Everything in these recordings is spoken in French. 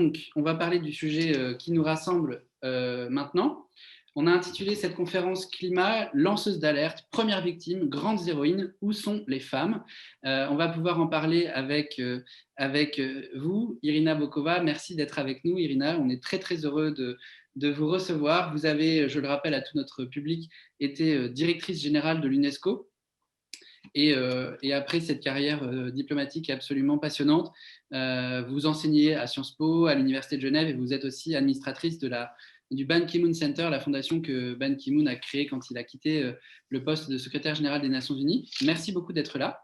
donc, on va parler du sujet qui nous rassemble maintenant. On a intitulé cette conférence Climat, lanceuse d'alerte, première victime, grandes héroïnes, où sont les femmes? On va pouvoir en parler avec vous, Irina Bokova. Merci d'être avec nous, Irina. On est très, très heureux de vous recevoir. Vous avez, je le rappelle à tout notre public, été directrice générale de l'UNESCO. Et après cette carrière diplomatique absolument passionnante, vous enseignez à Sciences Po, à l'Université de Genève, et vous êtes aussi administratrice du Ban Ki-moon Center, la fondation que Ban Ki-moon a créée quand il a quitté le poste de secrétaire général des Nations Unies. Merci beaucoup d'être là.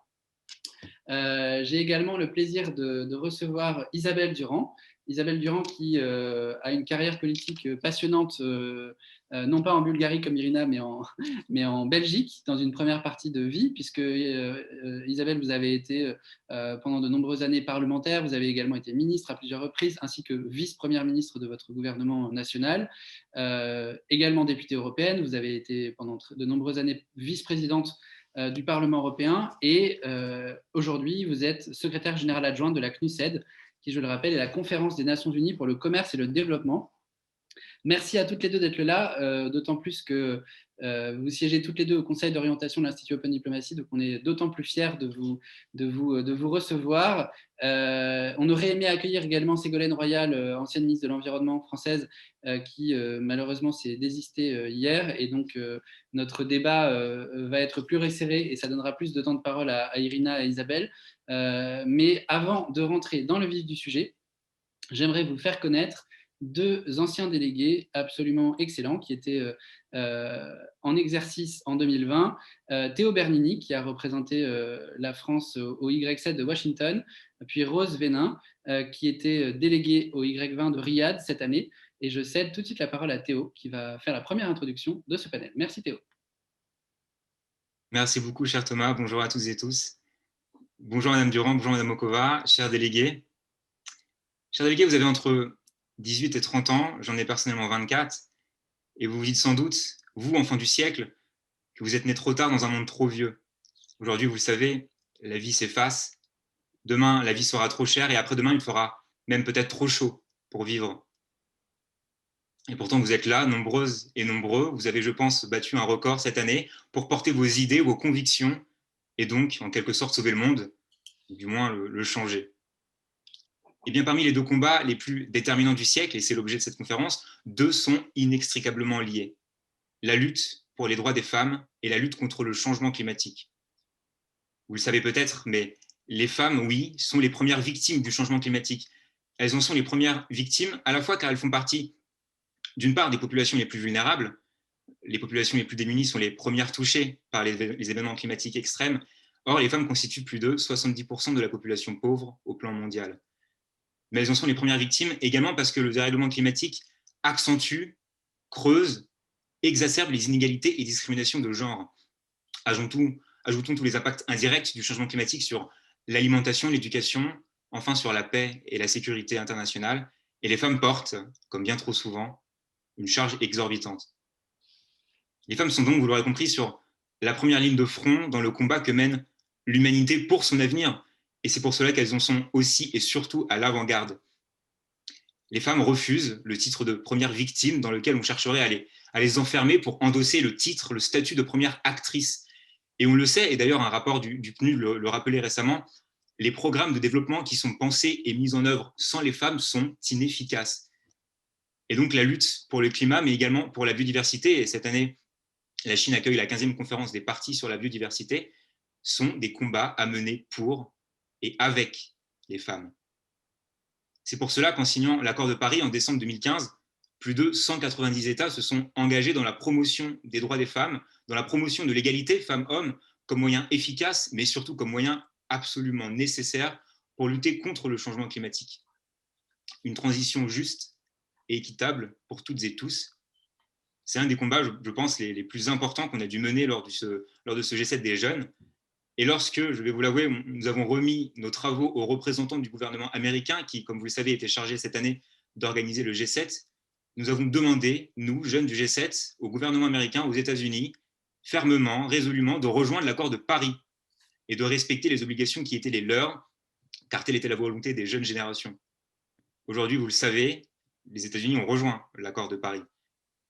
J'ai également le plaisir de recevoir Isabelle Durand. Isabelle Durand qui a une carrière politique passionnante, non pas en Bulgarie comme Irina, mais en Belgique, dans une première partie de vie, puisque Isabelle, vous avez été pendant de nombreuses années parlementaire, vous avez également été ministre à plusieurs reprises, ainsi que vice-première ministre de votre gouvernement national, également députée européenne, vous avez été pendant de nombreuses années vice-présidente du Parlement européen et aujourd'hui, vous êtes secrétaire générale adjointe de la CNUSED, qui, je le rappelle, est la conférence des Nations Unies pour le commerce et le développement. Merci à toutes les deux d'être là, d'autant plus que vous siégez toutes les deux au Conseil d'orientation de l'Institut Open Diplomacy, donc on est d'autant plus fiers de vous recevoir. On aurait aimé accueillir également Ségolène Royal, ancienne ministre de l'Environnement française, qui malheureusement s'est désistée hier, et donc notre débat va être plus resserré et ça donnera plus de temps de parole à Irina et à Isabelle. Mais avant de rentrer dans le vif du sujet, j'aimerais vous faire connaître deux anciens délégués absolument excellents qui étaient en exercice en 2020. Théo Bernini, qui a représenté la France au Y7 de Washington, puis Rose Vénin, qui était déléguée au Y20 de Riyad cette année. Et je cède tout de suite la parole à Théo, qui va faire la première introduction de ce panel. Merci Théo. Merci beaucoup, cher Thomas. Bonjour à toutes et tous. Bonjour Madame Durand, bonjour Madame Bokova, chers délégués. Chers délégués, vous avez entre 18 et 30 ans, j'en ai personnellement 24, et vous vous dites sans doute, vous, enfant du siècle, que vous êtes né trop tard dans un monde trop vieux. Aujourd'hui, vous le savez, la vie s'efface. Demain, la vie sera trop chère, et après-demain, il fera même peut-être trop chaud pour vivre. Et pourtant, vous êtes là, nombreuses et nombreux. Vous avez, je pense, battu un record cette année pour porter vos idées, vos convictions, et donc, en quelque sorte, sauver le monde, ou du moins le changer. Et bien, parmi les deux combats les plus déterminants du siècle, et c'est l'objet de cette conférence, deux sont inextricablement liés. La lutte pour les droits des femmes et la lutte contre le changement climatique. Vous le savez peut-être, mais les femmes, oui, sont les premières victimes du changement climatique. Elles en sont les premières victimes, à la fois car elles font partie, d'une part, des populations les plus vulnérables. Les populations les plus démunies sont les premières touchées par les événements climatiques extrêmes. Or, les femmes constituent plus de 70% de la population pauvre au plan mondial. Mais elles en sont les premières victimes également parce que le dérèglement climatique accentue, creuse, exacerbe les inégalités et discriminations de genre. Ajoutons tous les impacts indirects du changement climatique sur l'alimentation, l'éducation, enfin sur la paix et la sécurité internationale. Et les femmes portent, comme bien trop souvent, une charge exorbitante. Les femmes sont donc, vous l'aurez compris, sur la première ligne de front dans le combat que mène l'humanité pour son avenir. Et c'est pour cela qu'elles en sont aussi et surtout à l'avant-garde. Les femmes refusent le titre de première victime dans lequel on chercherait à les enfermer pour endosser le titre, le statut de première actrice. Et on le sait, et d'ailleurs un rapport du PNUD le rappelait récemment, les programmes de développement qui sont pensés et mis en œuvre sans les femmes sont inefficaces. Et donc la lutte pour le climat, mais également pour la biodiversité, et cette année, la Chine accueille la 15e conférence des parties sur la biodiversité, sont des combats à mener pour et avec les femmes. C'est pour cela qu'en signant l'accord de Paris en décembre 2015, plus de 190 États se sont engagés dans la promotion des droits des femmes, dans la promotion de l'égalité femmes-hommes, comme moyen efficace, mais surtout comme moyen absolument nécessaire pour lutter contre le changement climatique. Une transition juste et équitable pour toutes et tous. C'est un des combats, je pense, les plus importants qu'on a dû mener lors de ce G7 des jeunes. Et lorsque, je vais vous l'avouer, nous avons remis nos travaux aux représentants du gouvernement américain, qui, comme vous le savez, était chargé cette année d'organiser le G7, nous avons demandé, nous, jeunes du G7, au gouvernement américain, aux États-Unis, fermement, résolument, de rejoindre l'accord de Paris et de respecter les obligations qui étaient les leurs, car telle était la volonté des jeunes générations. Aujourd'hui, vous le savez, les États-Unis ont rejoint l'accord de Paris.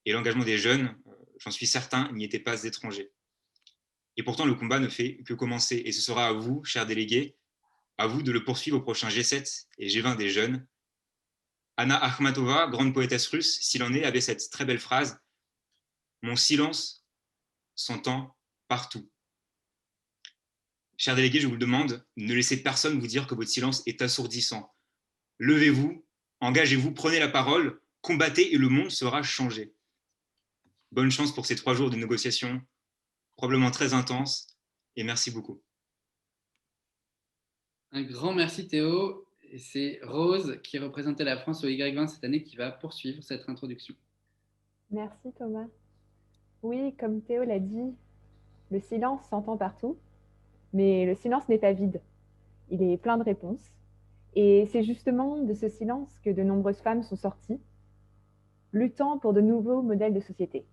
Et l'engagement des jeunes, j'en suis certain, n'y était pas étranger. Et pourtant, le combat ne fait que commencer. Et ce sera à vous, chers délégués, à vous de le poursuivre au prochain G7 et G20 des jeunes. Anna Akhmatova, grande poétesse russe, s'il en est, avait cette très belle phrase: mon silence s'entend partout. Chers délégués, je vous le demande, ne laissez personne vous dire que votre silence est assourdissant. Levez-vous, engagez-vous, prenez la parole, combattez et le monde sera changé. Bonne chance pour ces 3 jours de négociations, probablement très intenses, et merci beaucoup. Un grand merci Théo. Et c'est Rose qui représentait la France au Y20 cette année qui va poursuivre cette introduction. Merci Thomas. Oui, comme Théo l'a dit, le silence s'entend partout, mais le silence n'est pas vide. Il est plein de réponses. Et c'est justement de ce silence que de nombreuses femmes sont sorties, luttant pour de nouveaux modèles de société.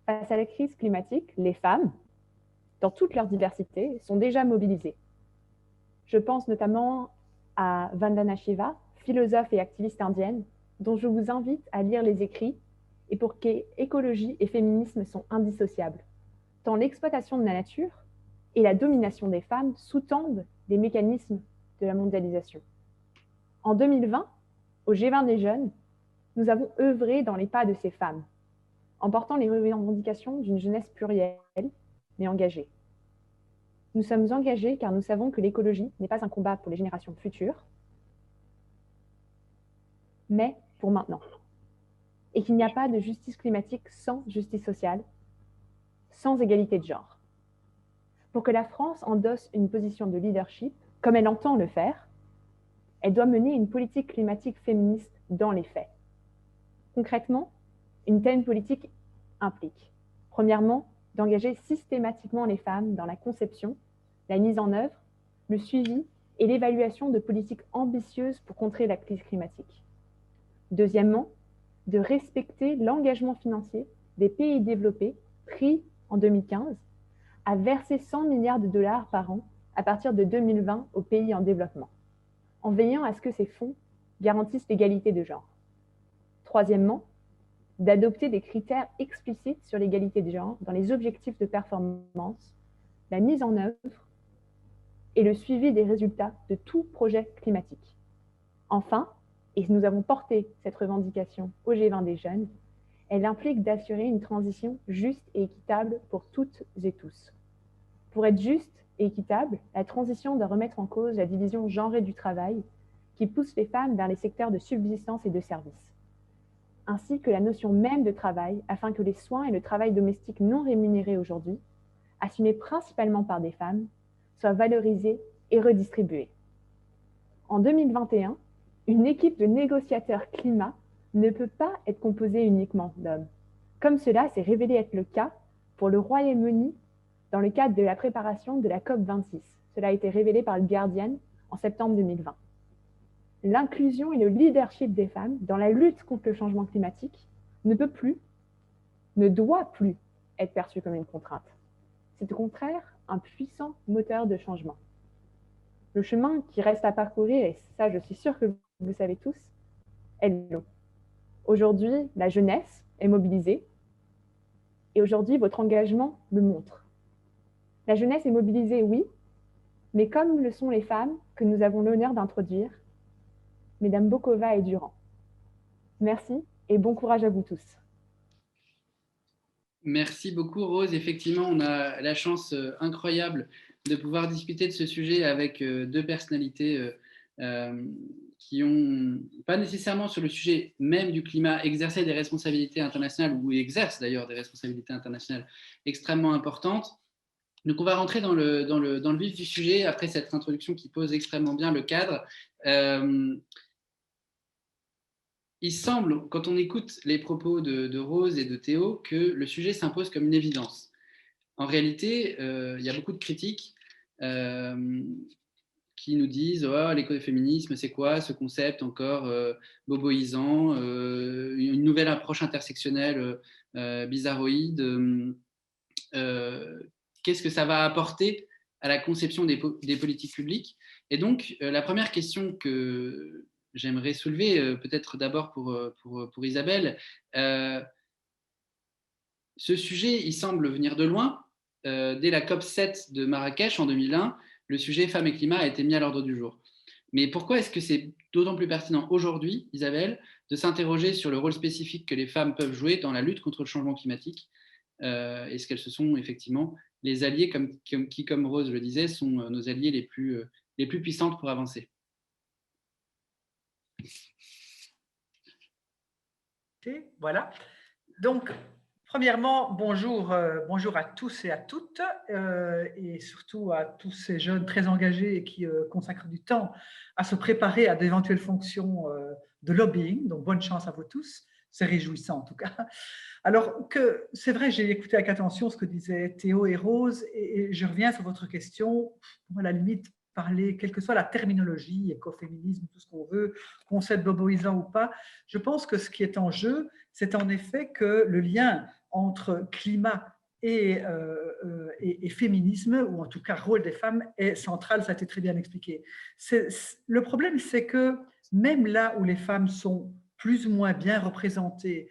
Face à la crise climatique, les femmes, dans toute leur diversité, sont déjà mobilisées. Je pense notamment à Vandana Shiva, philosophe et activiste indienne, dont je vous invite à lire les écrits et pour qui écologie et féminisme sont indissociables, tant l'exploitation de la nature et la domination des femmes sous-tendent les mécanismes de la mondialisation. En 2020, au G20 des jeunes, nous avons œuvré dans les pas de ces femmes, en portant les revendications d'une jeunesse plurielle, mais engagée. Nous sommes engagés car nous savons que l'écologie n'est pas un combat pour les générations futures, mais pour maintenant. Et qu'il n'y a pas de justice climatique sans justice sociale, sans égalité de genre. Pour que la France endosse une position de leadership, comme elle entend le faire, elle doit mener une politique climatique féministe dans les faits. Concrètement, une telle politique implique, premièrement, d'engager systématiquement les femmes dans la conception, la mise en œuvre, le suivi et l'évaluation de politiques ambitieuses pour contrer la crise climatique. Deuxièmement, de respecter l'engagement financier des pays développés pris en 2015 à verser 100 milliards de dollars par an à partir de 2020 aux pays en développement, en veillant à ce que ces fonds garantissent l'égalité de genre. Troisièmement, d'adopter des critères explicites sur l'égalité de genre dans les objectifs de performance, la mise en œuvre et le suivi des résultats de tout projet climatique. Enfin, et nous avons porté cette revendication au G20 des jeunes, elle implique d'assurer une transition juste et équitable pour toutes et tous. Pour être juste et équitable, la transition doit remettre en cause la division genrée du travail qui pousse les femmes vers les secteurs de subsistance et de services, ainsi que la notion même de travail, afin que les soins et le travail domestique non rémunérés aujourd'hui, assumés principalement par des femmes, soient valorisés et redistribués. En 2021, une équipe de négociateurs climat ne peut pas être composée uniquement d'hommes, comme cela s'est révélé être le cas pour le Royaume-Uni dans le cadre de la préparation de la COP26. Cela a été révélé par le Guardian en septembre 2020. L'inclusion et le leadership des femmes dans la lutte contre le changement climatique ne peut plus, ne doit plus être perçu comme une contrainte. C'est au contraire un puissant moteur de changement. Le chemin qui reste à parcourir, et ça je suis sûre que vous le savez tous, est long. Aujourd'hui, la jeunesse est mobilisée et aujourd'hui, votre engagement le montre. La jeunesse est mobilisée, oui, mais comme le sont les femmes que nous avons l'honneur d'introduire, Mesdames Bokova et Durand. Merci et bon courage à vous tous. Merci beaucoup Rose. Effectivement, on a la chance incroyable de pouvoir discuter de ce sujet avec 2 personnalités qui ont, pas nécessairement sur le sujet même du climat, exercé des responsabilités internationales ou exercent d'ailleurs des responsabilités internationales extrêmement importantes. Donc on va rentrer dans le vif du sujet après cette introduction qui pose extrêmement bien le cadre. Il semble, quand on écoute les propos de Rose et de Théo, que le sujet s'impose comme une évidence. En réalité, il y a beaucoup de critiques qui nous disent oh, l'écoféminisme, c'est quoi ce concept encore boboisant, une nouvelle approche intersectionnelle bizarroïde. Qu'est-ce que ça va apporter à la conception des politiques publiques? Et donc, la première question que j'aimerais soulever, peut-être d'abord pour Isabelle. Ce sujet, il semble venir de loin. Dès la COP7 de Marrakech en 2001, le sujet femmes et climat a été mis à l'ordre du jour. Mais pourquoi est-ce que c'est d'autant plus pertinent aujourd'hui, Isabelle, de s'interroger sur le rôle spécifique que les femmes peuvent jouer dans la lutte contre le changement climatique? Est-ce qu'elles se sont effectivement les alliés qui, comme Rose le disait, sont nos alliés les plus puissantes pour avancer? Voilà. Donc, premièrement, bonjour à tous et à toutes, et surtout à tous ces jeunes très engagés et qui consacrent du temps à se préparer à d'éventuelles fonctions de lobbying. Donc, bonne chance à vous tous. C'est réjouissant en tout cas. Alors que c'est vrai, j'ai écouté avec attention ce que disaient Théo et Rose, et je reviens sur votre question. À la limite, parler, quelle que soit la terminologie, écoféminisme, tout ce qu'on veut, concept boboisant ou pas, je pense que ce qui est en jeu, c'est en effet que le lien entre climat et féminisme, ou en tout cas rôle des femmes, est central, ça a été très bien expliqué. Le problème, c'est que même là où les femmes sont plus ou moins bien représentées,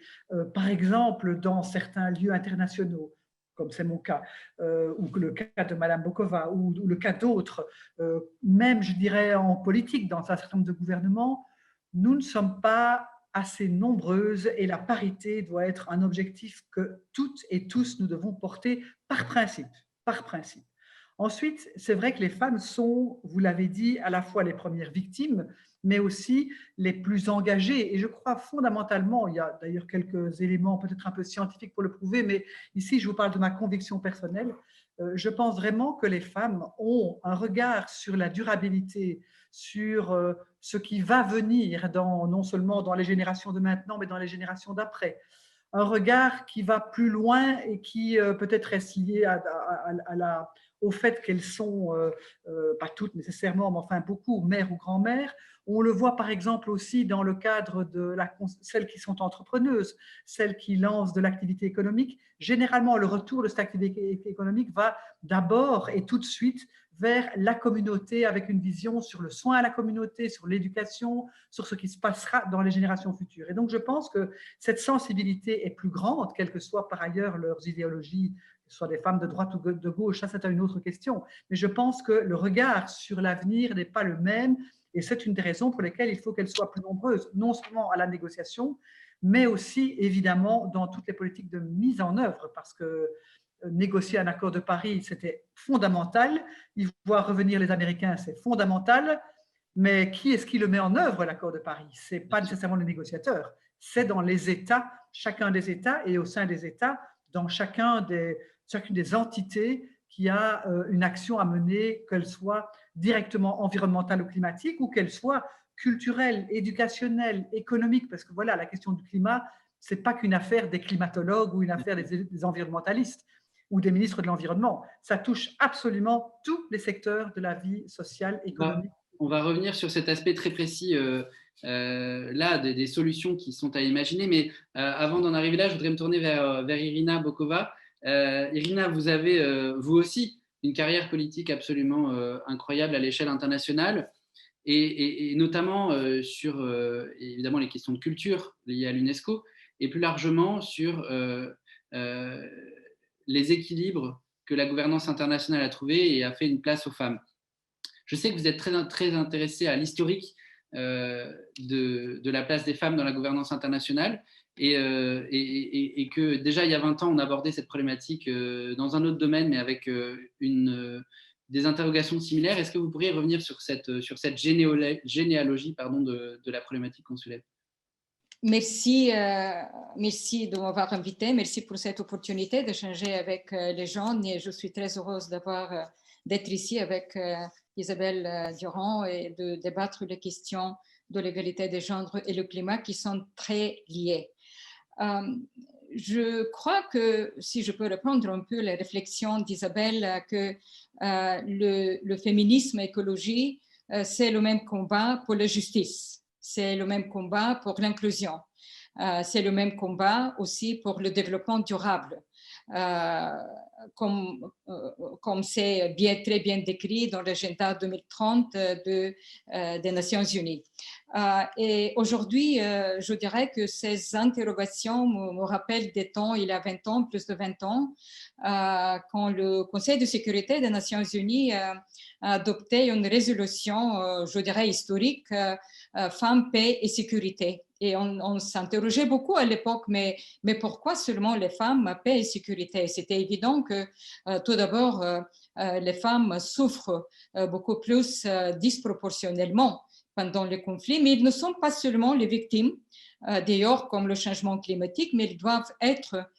par exemple dans certains lieux internationaux, comme c'est mon cas, ou le cas de Madame Bokova, ou le cas d'autres, même, je dirais, en politique, dans un certain nombre de gouvernements, nous ne sommes pas assez nombreuses et la parité doit être un objectif que toutes et tous nous devons porter par principe. Par principe. Ensuite, c'est vrai que les femmes sont, vous l'avez dit, à la fois les premières victimes, mais aussi les plus engagées. Et je crois fondamentalement, il y a d'ailleurs quelques éléments peut-être un peu scientifiques pour le prouver, mais ici je vous parle de ma conviction personnelle. Je pense vraiment que les femmes ont un regard sur la durabilité, sur ce qui va venir, non seulement dans les générations de maintenant, mais dans les générations d'après. Un regard qui va plus loin et qui peut-être reste lié au fait qu'elles sont, pas toutes nécessairement, mais enfin beaucoup, mères ou grand-mères. On le voit par exemple aussi dans le cadre de celles qui sont entrepreneuses, celles qui lancent de l'activité économique. Généralement, le retour de cette activité économique va d'abord et tout de suite vers la communauté, avec une vision sur le soin à la communauté, sur l'éducation, sur ce qui se passera dans les générations futures. Et donc, je pense que cette sensibilité est plus grande, quelles que soient par ailleurs leurs idéologies, que ce soit des femmes de droite ou de gauche, ça c'est une autre question. Mais je pense que le regard sur l'avenir n'est pas le même, et c'est une des raisons pour lesquelles il faut qu'elles soient plus nombreuses, non seulement à la négociation, mais aussi évidemment dans toutes les politiques de mise en œuvre, parce que négocier un accord de Paris, c'était fondamental. Y voir revenir les Américains, c'est fondamental. Mais qui est-ce qui le met en œuvre, l'accord de Paris? Ce n'est pas nécessairement les négociateurs. C'est dans les États, chacun des États, et au sein des États, dans chacune des entités qui a une action à mener, qu'elle soit directement environnementale ou climatique, ou qu'elle soit culturelle, éducationnelle, économique, parce que voilà, la question du climat, ce n'est pas qu'une affaire des climatologues ou une affaire des environnementalistes ou des ministres de l'Environnement. Ça touche absolument tous les secteurs de la vie sociale, économique. On va revenir sur cet aspect très précis là, des solutions qui sont à imaginer. Mais avant d'en arriver là, je voudrais me tourner vers Irina Bokova. Irina, vous avez vous aussi une carrière politique absolument incroyable à l'échelle internationale, et notamment sur évidemment les questions de culture liées à l'UNESCO, et plus largement sur les équilibres que la gouvernance internationale a trouvés et a fait une place aux femmes. Je sais que vous êtes très intéressé à l'historique de la place des femmes dans la gouvernance internationale, et que déjà il y a 20 ans, on abordait cette problématique dans un autre domaine, mais avec des interrogations similaires. Est-ce que vous pourriez revenir sur cette généalogie de la problématique qu'on soulève? Merci de m'avoir invité. Merci pour cette opportunité d'échanger avec les gens. Et je suis très heureuse d'être ici avec Isabelle Durand et de débattre les questions de l'égalité des genres et le climat qui sont très liées. Je crois que, si je peux reprendre un peu les réflexions d'Isabelle, que le féminisme et l'écologie, c'est le même combat pour la justice. C'est le même combat pour l'inclusion. c'est le même combat aussi pour le développement durable. Comme c'est très bien décrit dans l'agenda 2030 des Nations Unies. Et aujourd'hui, je dirais que ces interrogations me rappellent des temps, il y a 20 ans, plus de 20 ans, quand le Conseil de sécurité des Nations Unies a adopté une résolution, je dirais historique, Femmes, paix et sécurité. Et on s'interrogeait beaucoup à l'époque, mais pourquoi seulement les femmes, paix et sécurité? C'était évident que tout d'abord, les femmes souffrent beaucoup plus disproportionnellement pendant les conflits, mais ils ne sont pas seulement les victimes, d'ailleurs, comme le changement climatique, mais ils doivent être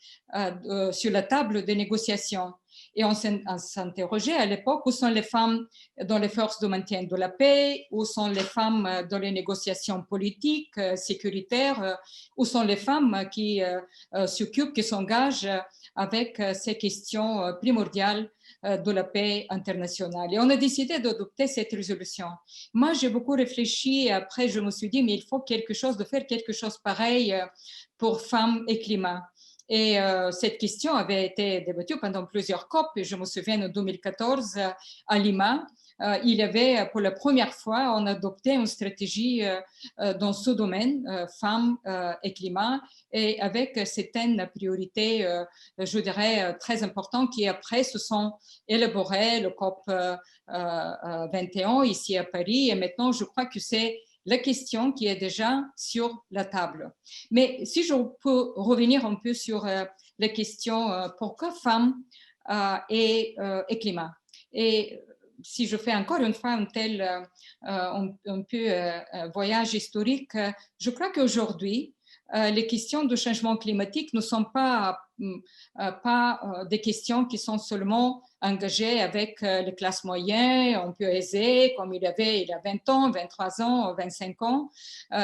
sur la table des négociations. Et on s'interrogeait à l'époque où sont les femmes dans les forces de maintien de la paix, où sont les femmes dans les négociations politiques, sécuritaires, où sont les femmes qui s'occupent, qui s'engagent avec ces questions primordiales de la paix internationale. Et on a décidé d'adopter cette résolution. Moi, j'ai beaucoup réfléchi et après, je me suis dit, mais il faut faire quelque chose pareil pour femmes et climat. Et cette question avait été débattue pendant plusieurs COP. Et je me souviens en 2014 à Lima, il y avait pour la première fois, on a adopté une stratégie dans ce domaine, femmes et climat, et avec certaines priorités, je dirais, très importantes qui après se sont élaborées, le COP 21 ici à Paris. Et maintenant, je crois que c'est la question qui est déjà sur la table. Mais si je peux revenir un peu sur la question pourquoi femmes et climat. Et si je fais encore une fois un tel voyage historique, je crois qu'aujourd'hui, les questions de changement climatique ne sont pas des questions qui sont seulement engagées avec les classes moyennes, un peu aisées, comme il y avait il y a 20 ans, 23 ans, 25 ans,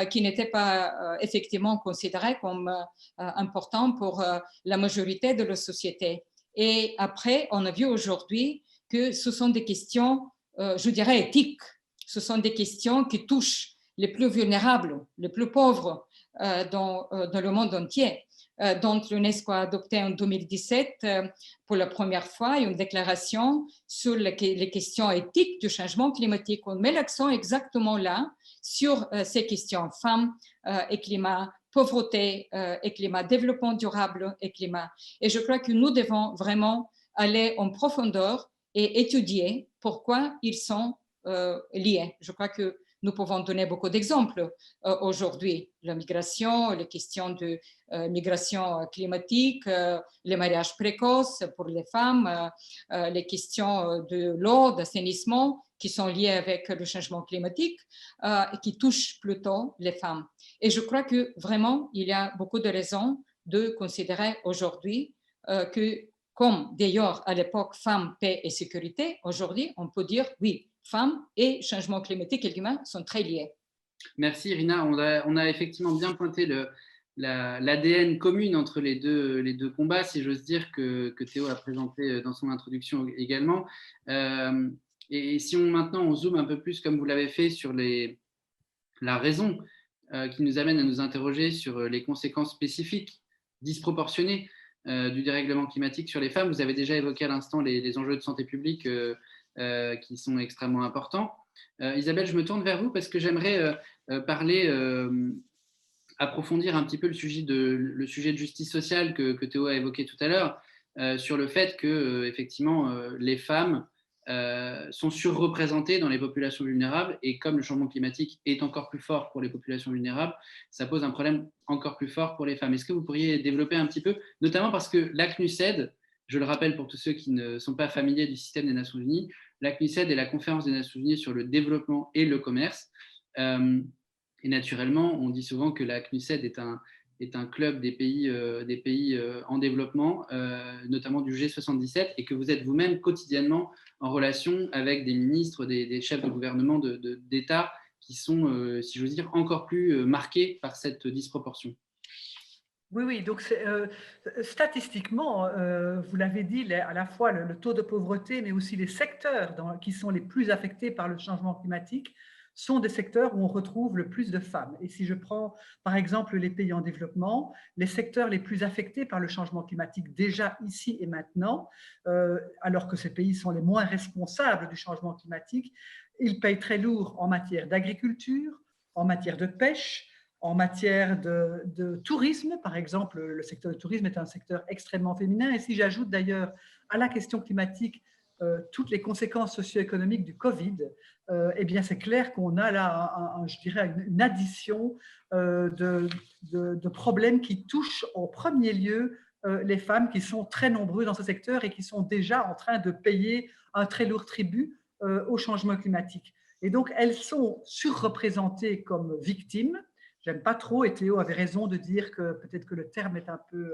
qui n'étaient pas effectivement considérées comme importantes pour la majorité de la société. Et après, on a vu aujourd'hui que ce sont des questions, je dirais, éthiques. Ce sont des questions qui touchent les plus vulnérables, les plus pauvres dans le monde entier. Donc, l'UNESCO a adopté en 2017 pour la première fois une déclaration sur les questions éthiques du changement climatique. On met l'accent exactement là sur ces questions, femmes et climat, pauvreté et climat, développement durable et climat. Et je crois que nous devons vraiment aller en profondeur et étudier pourquoi ils sont liés. Je crois que nous pouvons donner beaucoup d'exemples aujourd'hui. La migration, les questions de migration climatique, les mariages précoces pour les femmes, les questions de l'eau, d'assainissement qui sont liées avec le changement climatique et qui touchent plutôt les femmes. Et je crois que vraiment, il y a beaucoup de raisons de considérer aujourd'hui que, comme d'ailleurs à l'époque, femmes, paix et sécurité, aujourd'hui, on peut dire oui, femmes et changement climatique et climat sont très liés. Merci Irina. On a effectivement bien pointé l'ADN commune entre les deux combats, si j'ose dire, que Théo a présenté dans son introduction également. Et si maintenant on zoome un peu plus, comme vous l'avez fait, sur la raison qui nous amène à nous interroger sur les conséquences spécifiques, disproportionnées du dérèglement climatique sur les femmes. Vous avez déjà évoqué à l'instant les enjeux de santé publique qui sont extrêmement importants. Isabelle, je me tourne vers vous parce que j'aimerais approfondir un petit peu le sujet de justice sociale que Théo a évoqué tout à l'heure, sur le fait que effectivement les femmes sont surreprésentées dans les populations vulnérables, et comme le changement climatique est encore plus fort pour les populations vulnérables, ça pose un problème encore plus fort pour les femmes. Est-ce que vous pourriez développer un petit peu, notamment parce que la CNUSED, je le rappelle pour tous ceux qui ne sont pas familiers du système des Nations Unies, la CNUSED est la conférence des Nations Unies sur le développement et le commerce. Et naturellement, on dit souvent que la CNUSED est un club des pays en développement, notamment du G77, et que vous êtes vous-même quotidiennement en relation avec des ministres, des chefs de gouvernement d'État qui sont, si j'ose dire, encore plus marqués par cette disproportion. Oui, donc statistiquement, vous l'avez dit, à la fois le taux de pauvreté, mais aussi les secteurs qui sont les plus affectés par le changement climatique sont des secteurs où on retrouve le plus de femmes. Et si je prends par exemple les pays en développement, les secteurs les plus affectés par le changement climatique déjà ici et maintenant, alors que ces pays sont les moins responsables du changement climatique, ils payent très lourd en matière d'agriculture, en matière de pêche, en matière de tourisme. Par exemple, le secteur du tourisme est un secteur extrêmement féminin. Et si j'ajoute d'ailleurs à la question climatique toutes les conséquences socio-économiques du Covid, eh bien c'est clair qu'on a là, je dirais, une addition de problèmes qui touchent en premier lieu les femmes qui sont très nombreuses dans ce secteur et qui sont déjà en train de payer un très lourd tribut au changement climatique. Et donc, elles sont surreprésentées comme victimes. J'aime pas trop, et Théo avait raison de dire que peut-être que le terme est un peu,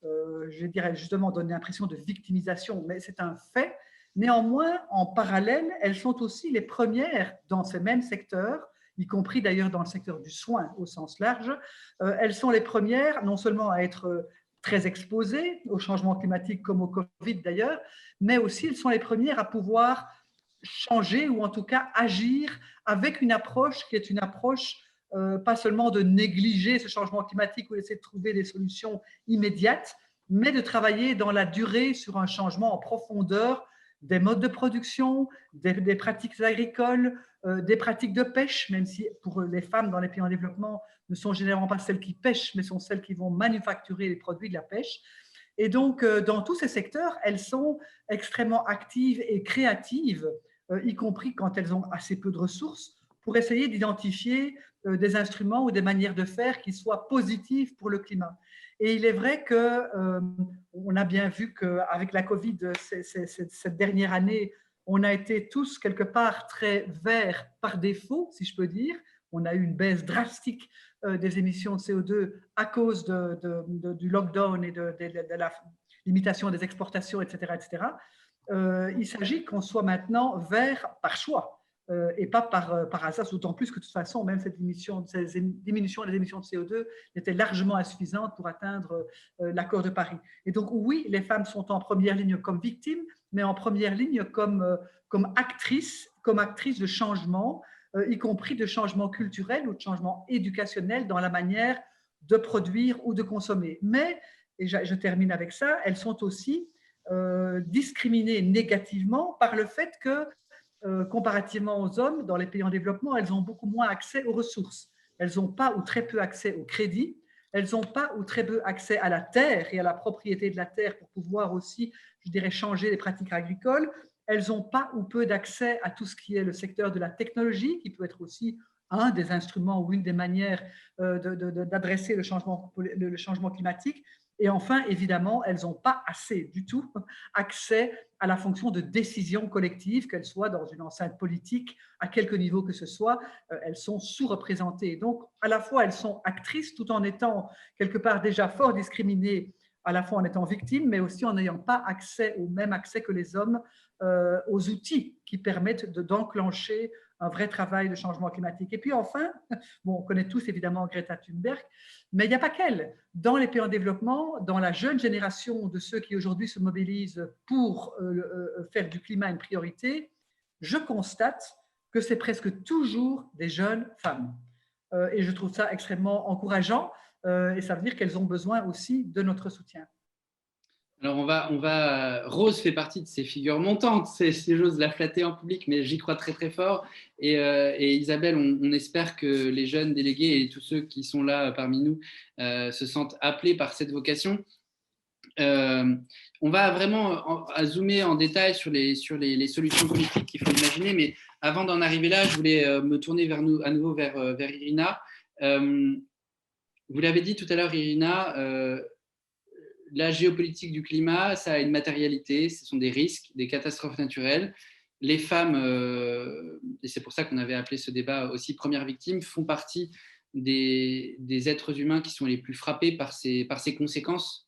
je dirais justement, donner l'impression de victimisation, mais c'est un fait. Néanmoins, en parallèle, elles sont aussi les premières dans ces mêmes secteurs, y compris d'ailleurs dans le secteur du soin au sens large. Elles sont les premières non seulement à être très exposées au changement climatique comme au Covid d'ailleurs, mais aussi elles sont les premières à pouvoir changer ou en tout cas agir avec une approche qui est une approche pas seulement de négliger ce changement climatique ou d'essayer de trouver des solutions immédiates, mais de travailler dans la durée sur un changement en profondeur des modes de production, des pratiques agricoles, des pratiques de pêche, même si pour les femmes dans les pays en développement ne sont généralement pas celles qui pêchent, mais sont celles qui vont manufacturer les produits de la pêche. Et donc, dans tous ces secteurs, elles sont extrêmement actives et créatives, y compris quand elles ont assez peu de ressources, pour essayer d'identifier des instruments ou des manières de faire qui soient positives pour le climat. Et il est vrai qu'on a bien vu qu'avec la Covid, cette dernière année, on a été tous quelque part très verts par défaut, si je peux dire. On a eu une baisse drastique des émissions de CO2 à cause du lockdown et de la limitation des exportations, etc. etc. Il s'agit qu'on soit maintenant vert par choix. Et pas par hasard, d'autant plus que de toute façon, même cette diminution des émissions de CO2 était largement insuffisante pour atteindre l'accord de Paris. Et donc oui, les femmes sont en première ligne comme victimes, mais en première ligne comme actrices de changement, y compris de changement culturel ou de changement éducationnel dans la manière de produire ou de consommer. Mais, et je termine avec ça, elles sont aussi discriminées négativement par le fait que comparativement aux hommes, dans les pays en développement, elles ont beaucoup moins accès aux ressources. Elles n'ont pas ou très peu accès au crédit. Elles n'ont pas ou très peu accès à la terre et à la propriété de la terre pour pouvoir aussi, je dirais, changer les pratiques agricoles. Elles n'ont pas ou peu d'accès à tout ce qui est le secteur de la technologie, qui peut être aussi un des instruments ou une des manières d'adresser le changement climatique. Et enfin, évidemment, elles n'ont pas assez du tout accès à la fonction de décision collective, qu'elle soit dans une enceinte politique, à quelque niveau que ce soit, elles sont sous-représentées. Donc, à la fois, elles sont actrices tout en étant quelque part déjà fort discriminées, à la fois en étant victimes, mais aussi en n'ayant pas accès au même accès que les hommes aux outils qui permettent d'enclencher un vrai travail de changement climatique. Et puis enfin, bon, on connaît tous évidemment Greta Thunberg, mais il n'y a pas qu'elle. Dans les pays en développement, dans la jeune génération de ceux qui aujourd'hui se mobilisent pour faire du climat une priorité, je constate que c'est presque toujours des jeunes femmes. Et je trouve ça extrêmement encourageant et ça veut dire qu'elles ont besoin aussi de notre soutien. Alors Rose fait partie de ces figures montantes, j'ose la flatter en public, mais j'y crois très très fort. Et Isabelle, on espère que les jeunes délégués et tous ceux qui sont là parmi nous se sentent appelés par cette vocation. On va vraiment zoomer en détail sur les solutions politiques qu'il faut imaginer, mais avant d'en arriver là, je voulais me tourner à nouveau vers Irina. Vous l'avez dit tout à l'heure, Irina, la géopolitique du climat, ça a une matérialité, ce sont des risques, des catastrophes naturelles. Les femmes, et c'est pour ça qu'on avait appelé ce débat aussi premières victimes, font partie des êtres humains qui sont les plus frappés par ces conséquences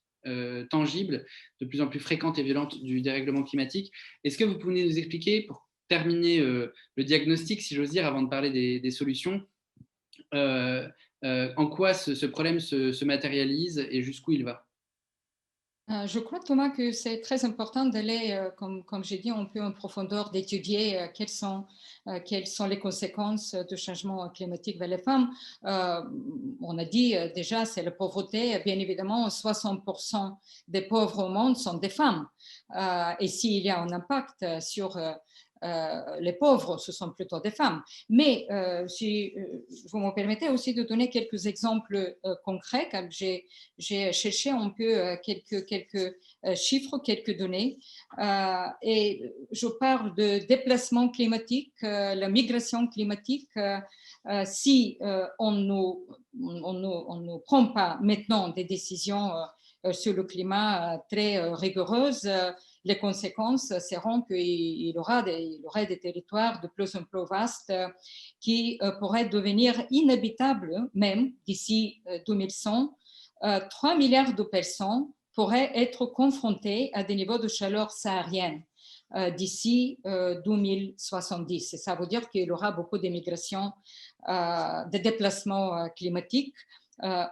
tangibles, de plus en plus fréquentes et violentes du dérèglement climatique. Est-ce que vous pouvez nous expliquer, pour terminer le diagnostic, si j'ose dire, avant de parler des solutions, en quoi ce problème se matérialise et jusqu'où il va ? Je crois, Thomas, que c'est très important d'aller, comme j'ai dit, un peu en profondeur, d'étudier quelles sont les conséquences du changement climatique vers les femmes. On a dit déjà, c'est la pauvreté. Bien évidemment, 60% des pauvres au monde sont des femmes. Et s'il y a un impact sur les pauvres, ce sont plutôt des femmes. Mais si vous me permettez aussi de donner quelques exemples concrets, car j'ai cherché un peu quelques chiffres, quelques données. Et je parle de déplacement climatique, la migration climatique. Si on ne prend pas maintenant des décisions sur le climat très rigoureuses, les conséquences seront qu'il y aurait des territoires de plus en plus vastes qui pourraient devenir inhabitables même d'ici 2100. 3 milliards de personnes pourraient être confrontées à des niveaux de chaleur saharienne d'ici 2070. Et ça veut dire qu'il y aura beaucoup d'émigration, de déplacements climatiques.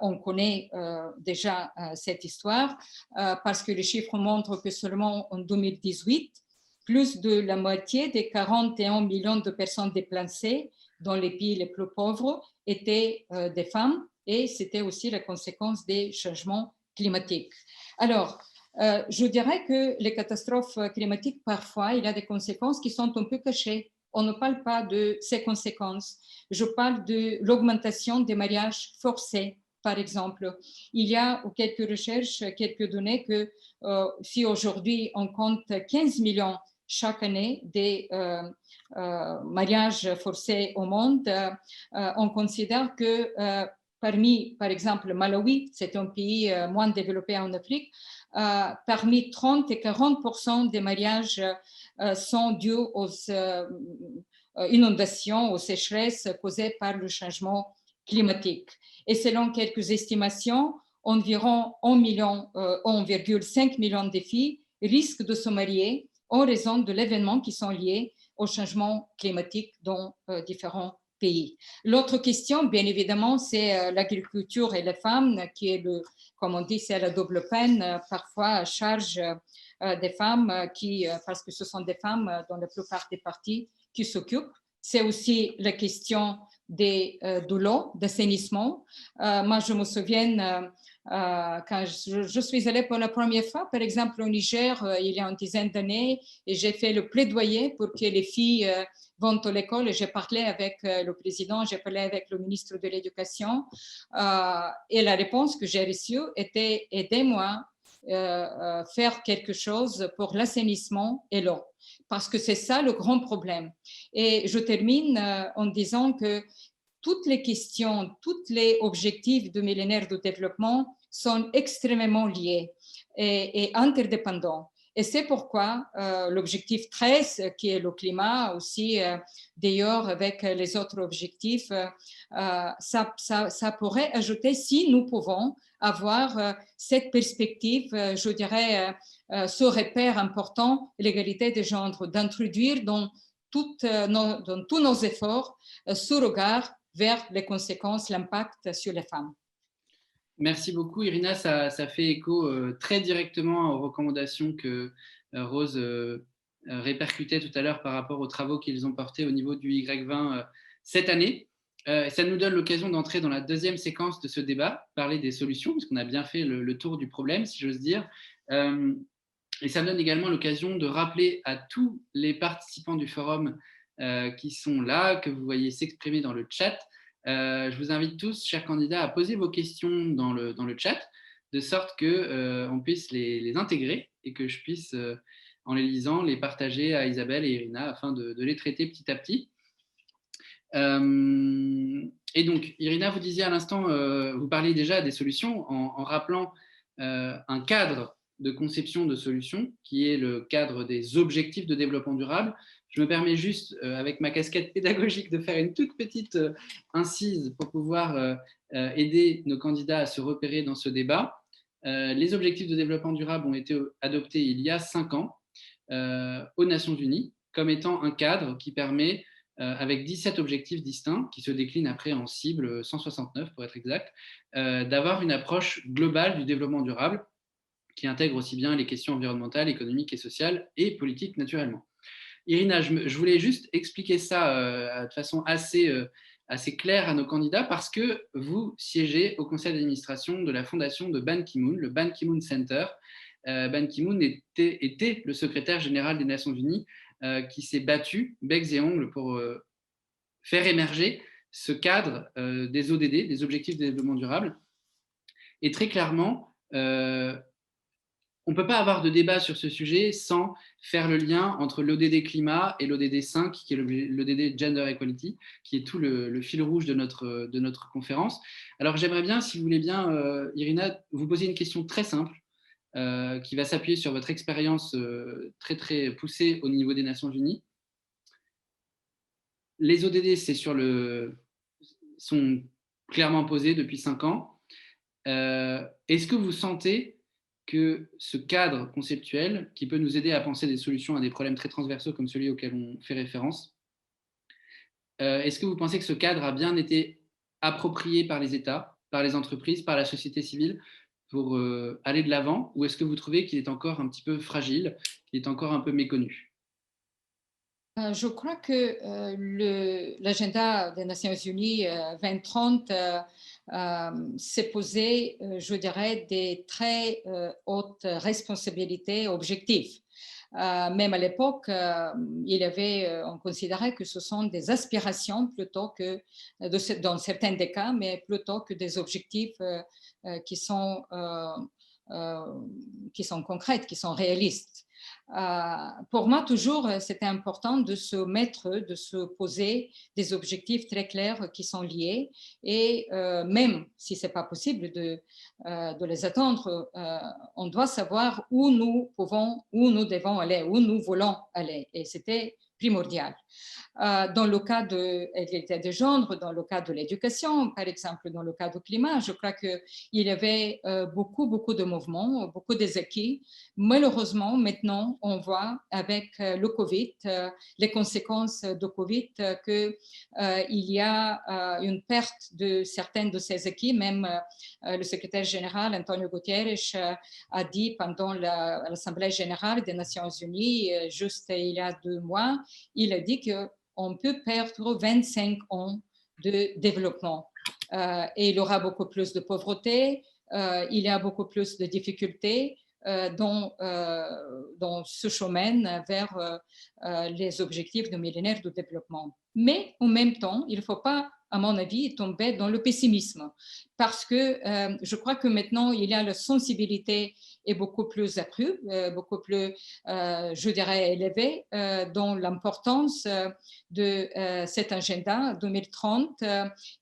On connaît déjà cette histoire parce que les chiffres montrent que seulement en 2018, plus de la moitié des 41 millions de personnes déplacées dans les pays les plus pauvres étaient des femmes, et c'était aussi la conséquence des changements climatiques. Alors, je dirais que les catastrophes climatiques, parfois, il y a des conséquences qui sont un peu cachées. On ne parle pas de ces conséquences. Je parle de l'augmentation des mariages forcés, par exemple. Il y a quelques recherches, quelques données que si aujourd'hui on compte 15 millions chaque année des mariages forcés au monde, on considère que parmi, par exemple, Malawi, c'est un pays moins développé en Afrique, parmi 30 et 40% des mariages sont dus aux inondations, aux sécheresses causées par le changement climatique. Et selon quelques estimations, environ 1,5 million de filles risquent de se marier en raison de l'événement qui sont liés au changement climatique dans différents pays. L'autre question, bien évidemment, c'est l'agriculture et les femmes, qui est, comme on dit, c'est la double peine, parfois à charge des femmes, parce que ce sont des femmes dans la plupart des partis qui s'occupent. C'est aussi la question de l'eau, d'assainissement. Moi, je me souviens, quand je suis allée pour la première fois, par exemple, au Niger, il y a une dizaine d'années, et j'ai fait le plaidoyer pour que les filles vont à l'école, et j'ai parlé avec le président, j'ai parlé avec le ministre de l'Éducation, et la réponse que j'ai reçue était « aidez-moi faire quelque chose pour l'assainissement et l'eau ». Parce que c'est ça le grand problème. Et je termine en disant que toutes les questions, tous les objectifs du millénaire de développement sont extrêmement liés et interdépendants. Et c'est pourquoi l'objectif 13, qui est le climat aussi, d'ailleurs avec les autres objectifs, ça pourrait ajouter, si nous pouvons avoir cette perspective, je dirais, ce repère important, l'égalité des genres, d'introduire dans tous nos efforts ce regard vers les conséquences, l'impact sur les femmes. Merci beaucoup, Irina. Ça fait écho très directement aux recommandations que Rose répercutait tout à l'heure par rapport aux travaux qu'ils ont portés au niveau du Y20 cette année. Ça nous donne l'occasion d'entrer dans la deuxième séquence de ce débat, parler des solutions, puisqu'on a bien fait le tour du problème, si j'ose dire. Et ça me donne également l'occasion de rappeler à tous les participants du forum qui sont là, que vous voyez s'exprimer dans le chat. Je vous invite tous, chers candidats, à poser vos questions dans le chat, de sorte qu'on puisse les intégrer et que je puisse, en les lisant, les partager à Isabelle et Irina afin de les traiter petit à petit. Et donc, Irina, vous disiez à l'instant, vous parliez déjà des solutions en rappelant un cadre de conception de solutions qui est le cadre des objectifs de développement durable. Je me permets juste, avec ma casquette pédagogique, de faire une toute petite incise pour pouvoir aider nos candidats à se repérer dans ce débat. Les objectifs de développement durable ont été adoptés il y a 5 ans aux Nations Unies comme étant un cadre qui permet, avec 17 objectifs distincts, qui se déclinent après en cible 169 pour être exact, d'avoir une approche globale du développement durable qui intègre aussi bien les questions environnementales, économiques et sociales et politiques naturellement. Irina, je voulais juste expliquer ça de façon assez claire à nos candidats parce que vous siégez au conseil d'administration de la fondation de Ban Ki-moon, le Ban Ki-moon Center. Ban Ki-moon était le secrétaire général des Nations Unies qui s'est battu becs et ongles pour faire émerger ce cadre des ODD, des objectifs de développement durable. Et très clairement, on ne peut pas avoir de débat sur ce sujet sans faire le lien entre l'ODD climat et l'ODD 5, qui est l'ODD Gender Equality, qui est tout le fil rouge de notre conférence. Alors j'aimerais bien, si vous voulez bien, Irina, vous poser une question très simple qui va s'appuyer sur votre expérience très très poussée au niveau des Nations Unies. Les ODD sont clairement posés depuis 5 ans. Est-ce que vous sentez que ce cadre conceptuel, qui peut nous aider à penser des solutions à des problèmes très transversaux comme celui auquel on fait référence, est-ce que vous pensez que ce cadre a bien été approprié par les États, par les entreprises, par la société civile pour aller de l'avant, ou est-ce que vous trouvez qu'il est encore un petit peu fragile, qu'il est encore un peu méconnu? Je crois que l'agenda des Nations Unies 2030 s'est posé, je dirais, des très hautes responsabilités objectives. Même à l'époque, on considérait que ce sont des aspirations plutôt que, dans certains des cas, mais plutôt que des objectifs qui sont concrètes, qui sont réalistes. Pour moi, toujours, c'était important de se poser des objectifs très clairs qui sont liés. Et même si ce n'est pas possible de les atteindre, on doit savoir où nous devons aller, où nous voulons aller. Et c'était primordial. Dans le cas de l'égalité de genre, dans le cas de l'éducation, par exemple, dans le cas du climat, je crois qu'il y avait beaucoup de mouvements, beaucoup d'acquis. Malheureusement, maintenant, on voit avec le Covid, les conséquences de Covid, qu'il y a une perte de certains de ces acquis. Même le secrétaire général, Antonio Guterres, a dit pendant l'Assemblée générale des Nations Unies, juste il y a 2 mois, il a dit qu'on peut perdre 25 ans de développement. Et il y aura beaucoup plus de pauvreté, il y a beaucoup plus de difficultés dans ce chemin vers les objectifs du millénaire de développement. Mais en même temps, il ne faut pas, à mon avis, tomber dans le pessimisme, parce que je crois que maintenant, il y a la sensibilité est beaucoup plus accrue, beaucoup plus, je dirais, élevée dans l'importance de cet agenda 2030.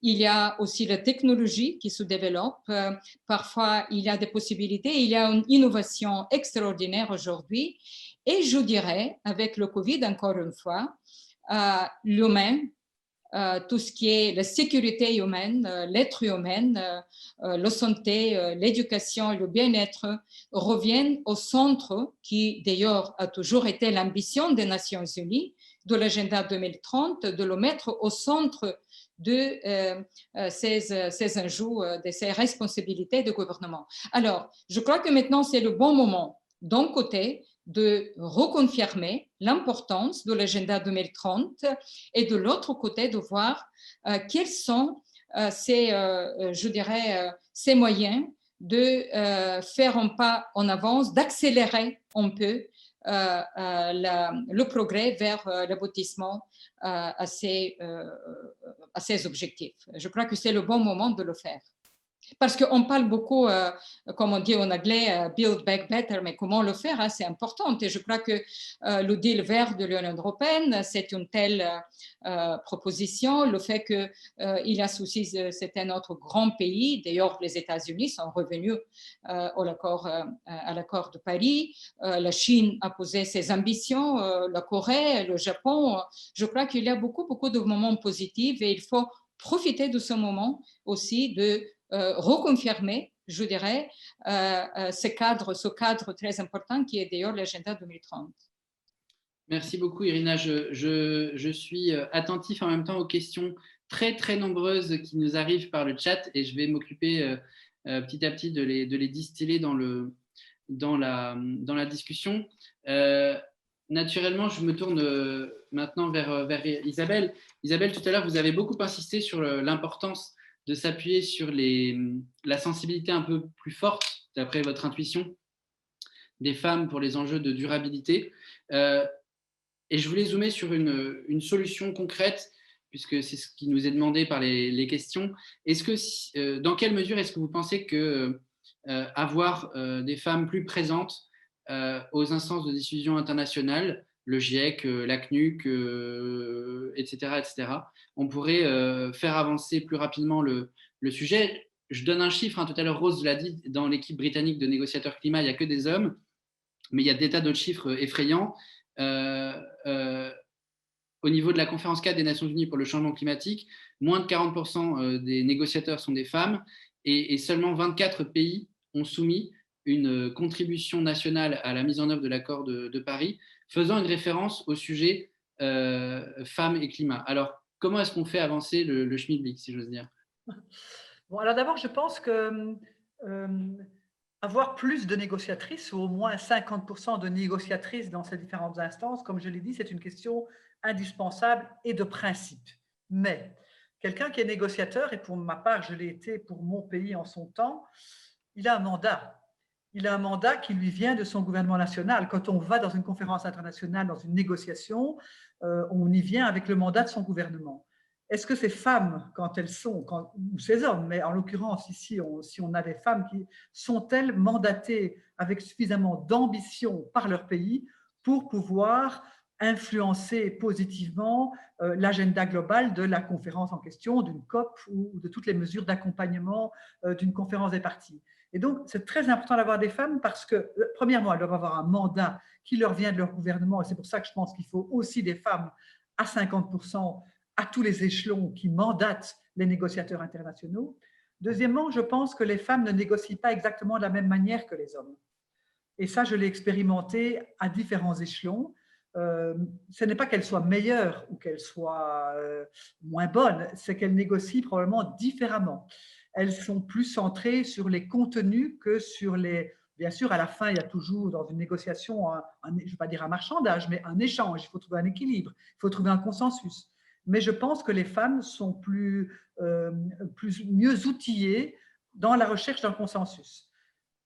Il y a aussi la technologie qui se développe. Parfois, il y a des possibilités. Il y a une innovation extraordinaire aujourd'hui. Et je dirais, avec le Covid, encore une fois, l'humain, tout ce qui est la sécurité humaine, l'être humain, la santé, l'éducation, le bien-être reviennent au centre qui d'ailleurs a toujours été l'ambition des Nations Unies de l'agenda 2030, de le mettre au centre de ces enjeux, de ces responsabilités de gouvernement. Alors, je crois que maintenant c'est le bon moment d'un côté de reconfirmer l'importance de l'agenda 2030 et de l'autre côté de voir quels sont ces moyens de faire un pas en avance, d'accélérer un peu le progrès vers l'aboutissement à ces objectifs. Je crois que c'est le bon moment de le faire. Parce qu'on parle beaucoup, comme on dit en anglais, build back better, mais comment le faire, c'est important. Et je crois que le deal vert de l'Union européenne, c'est une telle proposition. Le fait qu'il y a aussi, c'est un autre grand pays. D'ailleurs, les États-Unis sont revenus à l'accord de Paris. La Chine a posé ses ambitions, la Corée, le Japon. Je crois qu'il y a beaucoup de moments positifs et il faut profiter de ce moment aussi de reconfirmer, je dirais, ce cadre très important qui est d'ailleurs l'agenda 2030. Merci beaucoup, Irina. Je suis attentif en même temps aux questions très nombreuses qui nous arrivent par le chat et je vais m'occuper petit à petit de les distiller dans dans la discussion. Naturellement, je me tourne maintenant vers Isabelle. Isabelle, tout à l'heure, vous avez beaucoup insisté sur l'importance de s'appuyer sur la sensibilité un peu plus forte, d'après votre intuition, des femmes pour les enjeux de durabilité. Et je voulais zoomer sur une solution concrète, puisque c'est ce qui nous est demandé par les questions. Dans quelle mesure est-ce que vous pensez que avoir des femmes plus présentes aux instances de décision internationales, le GIEC, la CNUC, etc., on pourrait faire avancer plus rapidement le sujet? Je donne un chiffre, tout à l'heure Rose l'a dit, dans l'équipe britannique de négociateurs climat, il n'y a que des hommes, mais il y a des tas d'autres chiffres effrayants. Au niveau de la conférence 4 des Nations Unies pour le changement climatique, moins de 40% des négociateurs sont des femmes et seulement 24 pays ont soumis une contribution nationale à la mise en œuvre de l'accord de Paris, faisant une référence au sujet femmes et climat. Alors, comment est-ce qu'on fait avancer le schmilblick, si j'ose dire? Bon, alors d'abord, je pense que avoir plus de négociatrices, ou au moins 50% de négociatrices dans ces différentes instances, comme je l'ai dit, c'est une question indispensable et de principe. Mais quelqu'un qui est négociateur, et pour ma part, je l'ai été pour mon pays en son temps, il a un mandat. Il a un mandat qui lui vient de son gouvernement national. Quand on va dans une conférence internationale, dans une négociation, on y vient avec le mandat de son gouvernement. Est-ce que ces femmes, quand elles sont, ou ces hommes, mais en l'occurrence ici, si on a des femmes, sont-elles mandatées avec suffisamment d'ambition par leur pays pour pouvoir influencer positivement l'agenda global de la conférence en question, d'une COP ou de toutes les mesures d'accompagnement d'une conférence des parties? Et donc, c'est très important d'avoir des femmes parce que, premièrement, elles doivent avoir un mandat qui leur vient de leur gouvernement, et c'est pour ça que je pense qu'il faut aussi des femmes à 50% à tous les échelons qui mandatent les négociateurs internationaux. Deuxièmement, je pense que les femmes ne négocient pas exactement de la même manière que les hommes. Et ça, je l'ai expérimenté à différents échelons. Ce n'est pas qu'elles soient meilleures ou qu'elles soient moins bonnes, c'est qu'elles négocient probablement différemment. Elles sont plus centrées sur les contenus que sur les… Bien sûr, à la fin, il y a toujours dans une négociation, je ne vais pas dire un marchandage, mais un échange. Il faut trouver un équilibre, il faut trouver un consensus. Mais je pense que les femmes sont mieux outillées dans la recherche d'un consensus.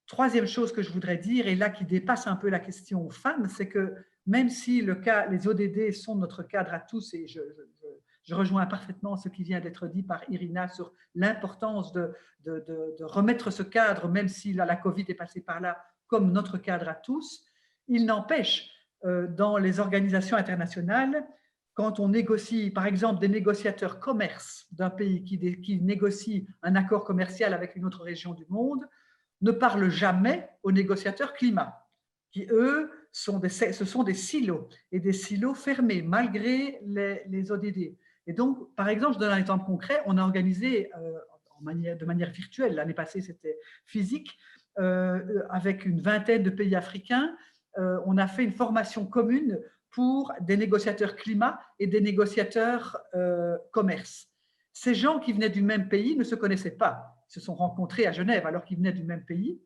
Troisième chose que je voudrais dire, et là qui dépasse un peu la question femmes, c'est que même si les ODD sont notre cadre à tous, et je rejoins parfaitement ce qui vient d'être dit par Irina sur l'importance de remettre ce cadre, même si la Covid est passée par là, comme notre cadre à tous, il n'empêche, dans les organisations internationales, quand on négocie, par exemple, des négociateurs commerce d'un pays qui négocie un accord commercial avec une autre région du monde, ne parlent jamais aux négociateurs climat, qui, eux, ce sont des silos, et des silos fermés, malgré les ODD. Et donc, par exemple, je donne un exemple concret, on a organisé de manière virtuelle, l'année passée c'était physique, avec une vingtaine de pays africains, on a fait une formation commune pour des négociateurs climat et des négociateurs commerce. Ces gens qui venaient du même pays ne se connaissaient pas, ils se sont rencontrés à Genève alors qu'ils venaient du même pays,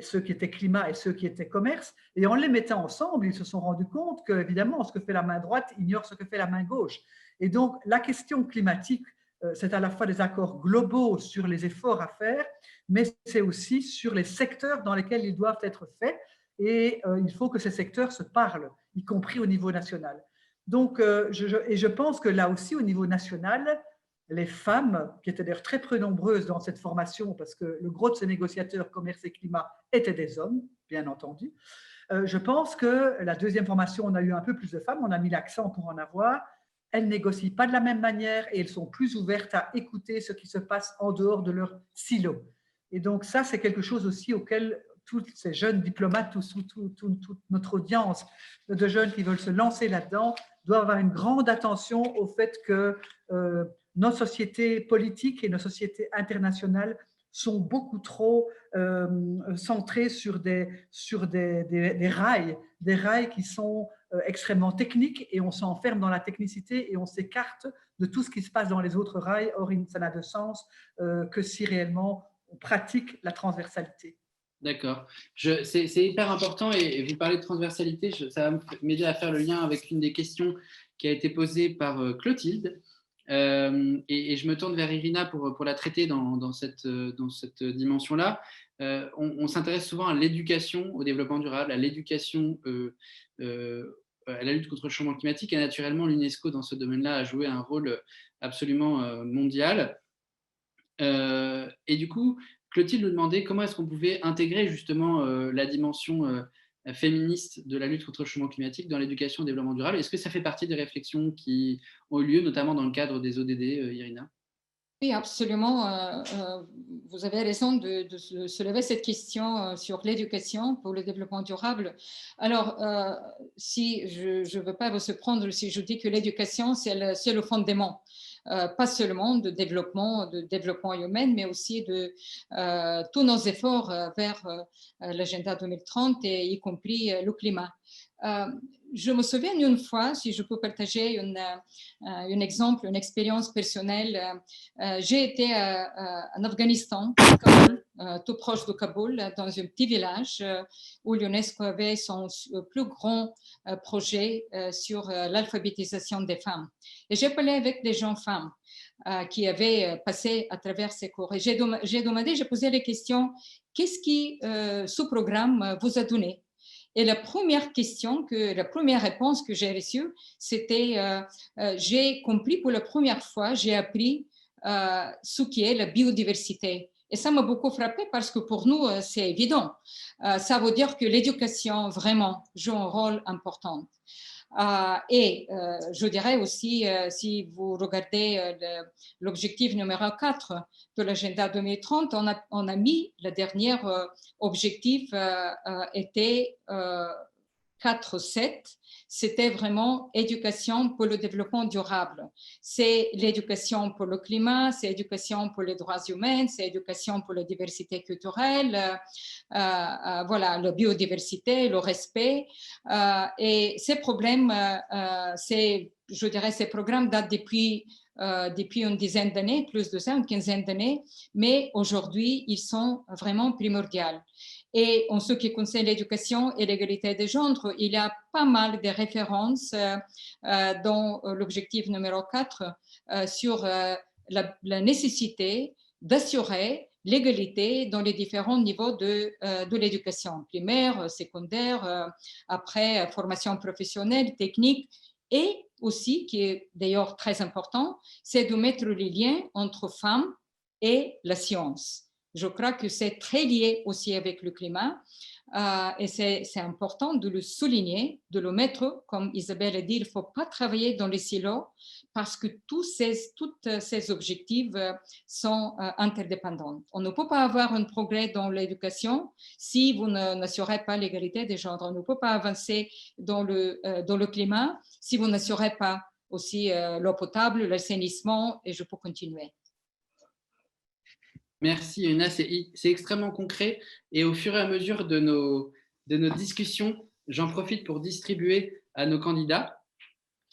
ceux qui étaient climat et ceux qui étaient commerce, et en les mettant ensemble, ils se sont rendus compte que, évidemment, ce que fait la main droite ignore ce que fait la main gauche. Et donc, la question climatique, c'est à la fois des accords globaux sur les efforts à faire, mais c'est aussi sur les secteurs dans lesquels ils doivent être faits, et il faut que ces secteurs se parlent, y compris au niveau national. Donc, je pense que là aussi, au niveau national, les femmes, qui étaient d'ailleurs très peu nombreuses dans cette formation, parce que le gros de ces négociateurs commerce et climat étaient des hommes, bien entendu. Je pense que la deuxième formation, on a eu un peu plus de femmes, on a mis l'accent pour en avoir. Elles négocient pas de la même manière et elles sont plus ouvertes à écouter ce qui se passe en dehors de leur silo. Et donc ça, c'est quelque chose aussi auquel tous ces jeunes diplomates, toute notre audience de jeunes qui veulent se lancer là-dedans, doivent avoir une grande attention au fait que nos sociétés politiques et nos sociétés internationales sont beaucoup trop centrées sur des rails qui sont extrêmement techniques, et on s'enferme dans la technicité et on s'écarte de tout ce qui se passe dans les autres rails. Or, ça n'a de sens que si réellement on pratique la transversalité. D'accord. C'est hyper important et vous parlez de transversalité, ça va m'aider à faire le lien avec une des questions qui a été posée par Clotilde. Et je me tourne vers Irina pour la traiter dans cette dimension-là. On s'intéresse souvent à l'éducation, au développement durable, à l'éducation, à la lutte contre le changement climatique. Et naturellement, l'UNESCO, dans ce domaine-là, a joué un rôle absolument mondial. Et du coup, Clotilde nous demandait comment est-ce qu'on pouvait intégrer justement la dimension féministe de la lutte contre le changement climatique dans l'éducation au développement durable. Est-ce que ça fait partie des réflexions qui ont eu lieu, notamment dans le cadre des ODD, Irina? Oui, absolument. Vous avez raison de se lever cette question sur l'éducation pour le développement durable. Alors, si je ne veux pas vous surprendre si je dis que l'éducation, c'est le fondement. Pas seulement de développement humain, mais aussi de tous nos efforts vers l'agenda 2030, et y compris le climat. Je me souviens une fois, si je peux partager un exemple, une expérience personnelle. J'ai été en Afghanistan, à Kaboul, tout proche de Kaboul, dans un petit village où l'UNESCO avait son plus grand projet sur l'alphabétisation des femmes. Et j'ai parlé avec des jeunes femmes qui avaient passé à travers ces cours. Et j'ai posé les questions, qu'est-ce qui, ce programme, vous a donné? Et la première réponse que j'ai reçue, c'était j'ai compris pour la première fois, j'ai appris ce qu'est la biodiversité. Et ça m'a beaucoup frappé parce que pour nous, c'est évident. Ça veut dire que l'éducation vraiment joue un rôle important. Je dirais aussi, si vous regardez l'objectif numéro 4 de l'agenda 2030, on a mis le dernier objectif était 4-7. C'était vraiment éducation pour le développement durable. C'est l'éducation pour le climat, c'est l'éducation pour les droits humains, c'est l'éducation pour la diversité culturelle, voilà, la biodiversité, le respect. Et ces problèmes, je dirais, ces programmes datent depuis une dizaine d'années, plus de ça, une quinzaine d'années, mais aujourd'hui, ils sont vraiment primordiaux. Et en ce qui concerne l'éducation et l'égalité des genres, il y a pas mal de références dans l'objectif numéro 4 sur la nécessité d'assurer l'égalité dans les différents niveaux de l'éducation, primaire, secondaire, après formation professionnelle, technique, et aussi, qui est d'ailleurs très important, c'est de mettre les liens entre femmes et la science. Je crois que c'est très lié aussi avec le climat et c'est important de le souligner, de le mettre, comme Isabelle a dit, il ne faut pas travailler dans les silos parce que tous ces objectifs sont interdépendants. On ne peut pas avoir un progrès dans l'éducation si vous n'assurez pas l'égalité des genres. On ne peut pas avancer dans le climat si vous n'assurez pas aussi l'eau potable, l'assainissement, et je peux continuer. Merci, Irina. C'est extrêmement concret. Et au fur et à mesure de nos discussions, j'en profite pour distribuer à nos candidats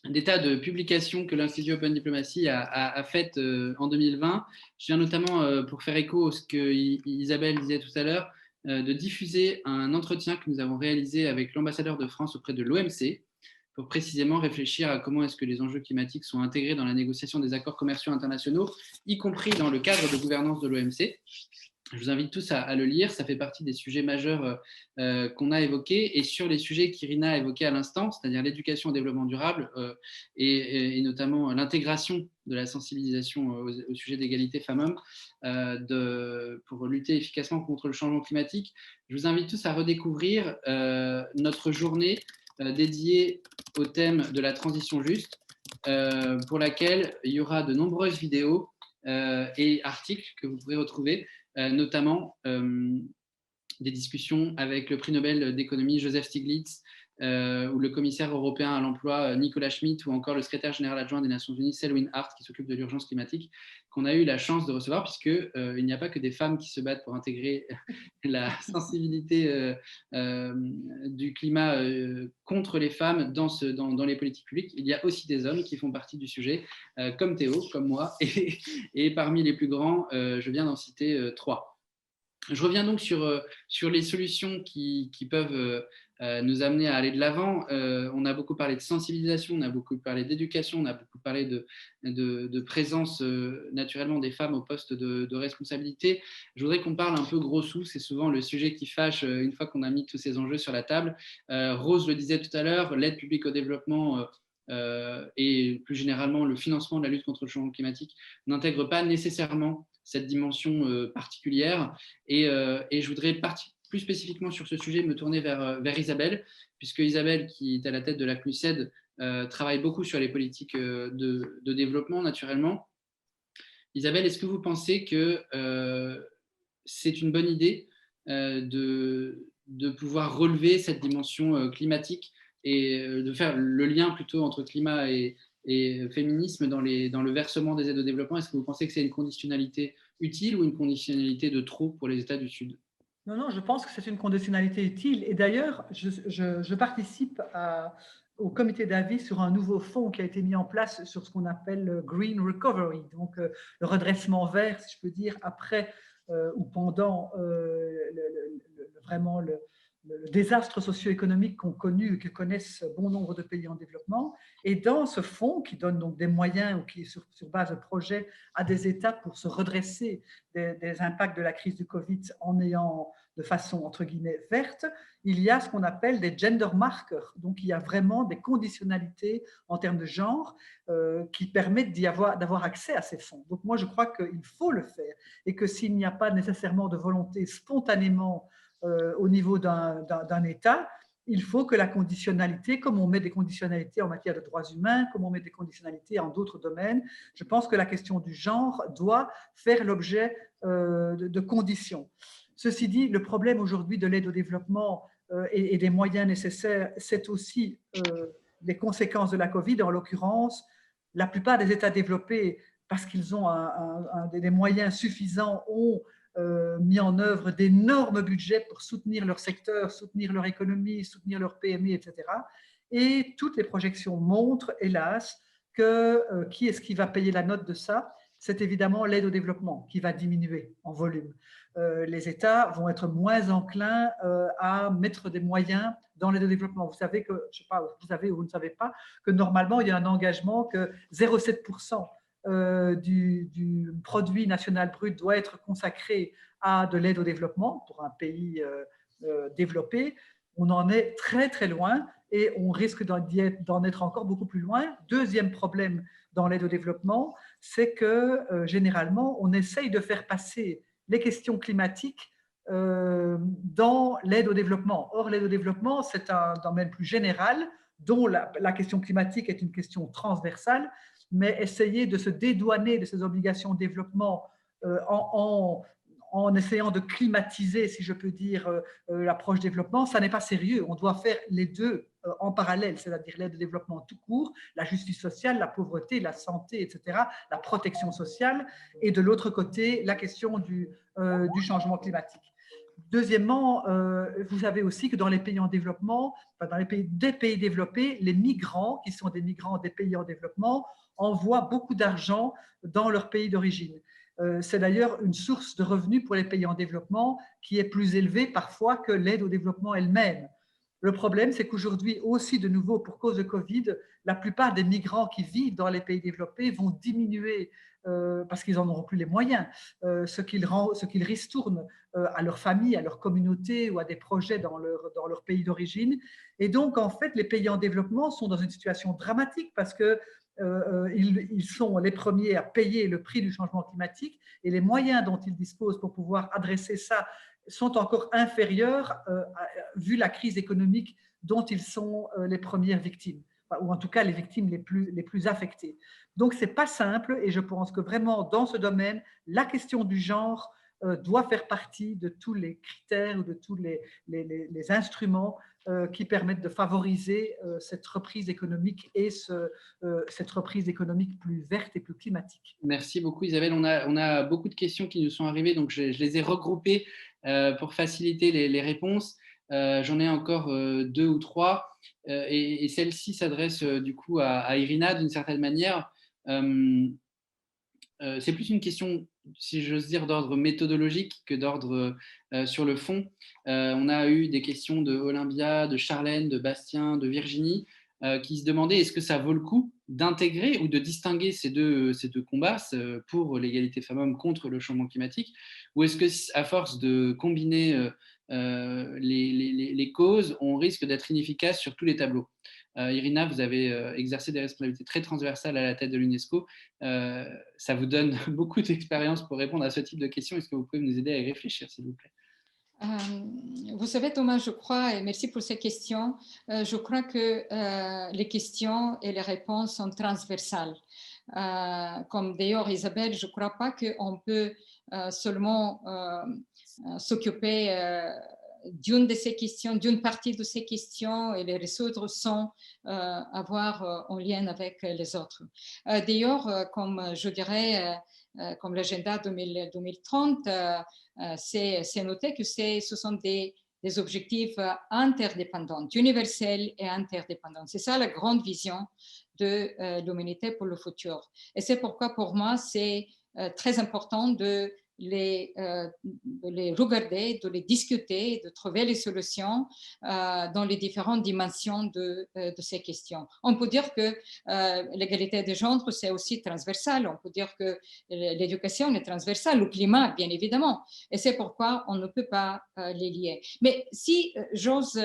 des tas de publications que l'Institut Open Diplomacy a faites en 2020. Je viens notamment, pour faire écho à ce que Isabelle disait tout à l'heure, de diffuser un entretien que nous avons réalisé avec l'ambassadeur de France auprès de l'OMC, pour précisément réfléchir à comment est-ce que les enjeux climatiques sont intégrés dans la négociation des accords commerciaux internationaux, y compris dans le cadre de gouvernance de l'OMC. Je vous invite tous à le lire, ça fait partie des sujets majeurs qu'on a évoqués, et sur les sujets qu'Irina a évoqués à l'instant, c'est-à-dire l'éducation au développement durable et notamment l'intégration de la sensibilisation au sujet d'égalité femmes-hommes pour lutter efficacement contre le changement climatique. Je vous invite tous à redécouvrir notre journée dédiée au thème de la transition juste, pour laquelle il y aura de nombreuses vidéos et articles que vous pourrez retrouver, notamment des discussions avec le prix Nobel d'économie Joseph Stiglitz, ou le commissaire européen à l'emploi Nicolas Schmit, ou encore le secrétaire général adjoint des Nations Unies Selwyn Hart, qui s'occupe de l'urgence climatique, qu'on a eu la chance de recevoir, puisqu'il n'y a pas que des femmes qui se battent pour intégrer la sensibilité du climat contre les femmes dans les politiques publiques. Il y a aussi des hommes qui font partie du sujet, comme Théo, comme moi, et parmi les plus grands, je viens d'en citer 3. Je reviens donc sur les solutions qui peuvent nous amener à aller de l'avant. On a beaucoup parlé de sensibilisation, on a beaucoup parlé d'éducation, on a beaucoup parlé de présence naturellement des femmes au poste de responsabilité. Je voudrais qu'on parle un peu gros sous, c'est souvent le sujet qui fâche une fois qu'on a mis tous ces enjeux sur la table. Rose le disait tout à l'heure, l'aide publique au développement et plus généralement le financement de la lutte contre le changement climatique n'intègre pas nécessairement cette dimension particulière. Et je voudrais plus spécifiquement sur ce sujet me tourner vers Isabelle, puisque Isabelle, qui est à la tête de la CNUSED, travaille beaucoup sur les politiques de développement, naturellement. Isabelle, est-ce que vous pensez que c'est une bonne idée de pouvoir relever cette dimension climatique et de faire le lien plutôt entre climat et féminisme dans le versement des aides au développement? Est-ce que vous pensez que c'est une conditionnalité utile ou une conditionnalité de trop pour les États du Sud? Non, non, je pense que c'est une conditionnalité utile. Et d'ailleurs, je participe au comité d'avis sur un nouveau fonds qui a été mis en place sur ce qu'on appelle le Green Recovery, donc le redressement vert, si je peux dire, après ou pendant vraiment le désastre socio-économique qu'ont connu et que connaissent bon nombre de pays en développement. Et dans ce fonds qui donne donc des moyens ou qui est sur base de projets à des États pour se redresser des impacts de la crise du Covid en ayant de façon entre guillemets verte, il y a ce qu'on appelle des gender markers. Donc il y a vraiment des conditionnalités en termes de genre qui permettent d'avoir accès à ces fonds. Donc moi je crois qu'il faut le faire et que s'il n'y a pas nécessairement de volonté spontanément au niveau d'un État, il faut que la conditionnalité, comme on met des conditionnalités en matière de droits humains, comme on met des conditionnalités en d'autres domaines, je pense que la question du genre doit faire l'objet de conditions. Ceci dit, le problème aujourd'hui de l'aide au développement et des moyens nécessaires, c'est aussi les conséquences de la Covid. En l'occurrence, la plupart des États développés, parce qu'ils ont des moyens suffisants, ont mis en œuvre d'énormes budgets pour soutenir leur secteur, soutenir leur économie, soutenir leur PME, etc. Et toutes les projections montrent, hélas, que qui est-ce qui va payer la note de ça? C'est évidemment l'aide au développement qui va diminuer en volume. Les États vont être moins enclins à mettre des moyens dans l'aide au développement. Vous savez que, je sais pas, vous savez ou vous ne savez pas, que normalement, il y a un engagement que 0,7% du produit national brut doit être consacré à de l'aide au développement pour un pays développé. On en est très très loin et on risque d'en être encore beaucoup plus loin. Deuxième problème dans l'aide au développement, c'est que généralement on essaye de faire passer les questions climatiques dans l'aide au développement. Or, l'aide au développement, c'est un domaine plus général dont la question climatique est une question transversale, mais essayer de se dédouaner de ces obligations de développement en essayant de climatiser, si je peux dire, l'approche développement, ça n'est pas sérieux. On doit faire les deux en parallèle, c'est-à-dire l'aide au développement tout court, la justice sociale, la pauvreté, la santé, etc., la protection sociale, et de l'autre côté, la question du changement climatique. Deuxièmement, vous savez aussi que dans les pays en développement, dans des pays développés, les migrants, qui sont des migrants des pays en développement, envoient beaucoup d'argent dans leur pays d'origine. C'est d'ailleurs une source de revenus pour les pays en développement qui est plus élevée parfois que l'aide au développement elle-même. Le problème, c'est qu'aujourd'hui aussi, de nouveau, pour cause de Covid, la plupart des migrants qui vivent dans les pays développés vont diminuer parce qu'ils n'en auront plus les moyens, ce qu'ils ristournent à leur famille, à leur communauté ou à des projets dans leur pays d'origine. Et donc, en fait, les pays en développement sont dans une situation dramatique parce que ils sont les premiers à payer le prix du changement climatique et les moyens dont ils disposent pour pouvoir adresser ça sont encore inférieurs vu la crise économique dont ils sont les premières victimes, ou en tout cas les victimes les plus affectées. Donc, ce n'est pas simple et je pense que vraiment dans ce domaine, la question du genre doit faire partie de tous les critères ou de tous les instruments qui permettent de favoriser cette reprise économique et cette reprise économique plus verte et plus climatique. Merci beaucoup Isabelle. On a beaucoup de questions qui nous sont arrivées, donc je les ai regroupées pour faciliter les réponses. J'en ai encore 2 ou 3 et celle-ci s'adresse du coup à Irina d'une certaine manière. C'est plus une question si j'ose dire, d'ordre méthodologique que d'ordre sur le fond. On a eu des questions de Olympia, de Charlène, de Bastien, de Virginie, qui se demandaient est-ce que ça vaut le coup d'intégrer ou de distinguer ces deux combats pour l'égalité femmes-hommes contre le changement climatique, ou est-ce que à force de combiner les causes, on risque d'être inefficace sur tous les tableaux. Irina, vous avez exercé des responsabilités très transversales à la tête de l'UNESCO. Ça vous donne beaucoup d'expérience pour répondre à ce type de questions. Est-ce que vous pouvez nous aider à y réfléchir, s'il vous plaît? Vous savez, Thomas, je crois, et merci pour ces questions, je crois que les questions et les réponses sont transversales. Comme d'ailleurs Isabelle, je ne crois pas qu'on peut seulement s'occuper d'une de ces questions, d'une partie de ces questions et les résoudre sans avoir un lien avec les autres. D'ailleurs, comme je dirais, comme l'agenda 2030, c'est noté que ce sont des objectifs interdépendants, universels et interdépendants. C'est ça la grande vision de l'humanité pour le futur. Et c'est pourquoi pour moi, c'est très important de les regarder, de les discuter, de trouver les solutions dans les différentes dimensions de ces questions. On peut dire que l'égalité des genres, c'est aussi transversal. On peut dire que l'éducation est transversale, le climat, bien évidemment. Et c'est pourquoi on ne peut pas les lier. Mais si j'ose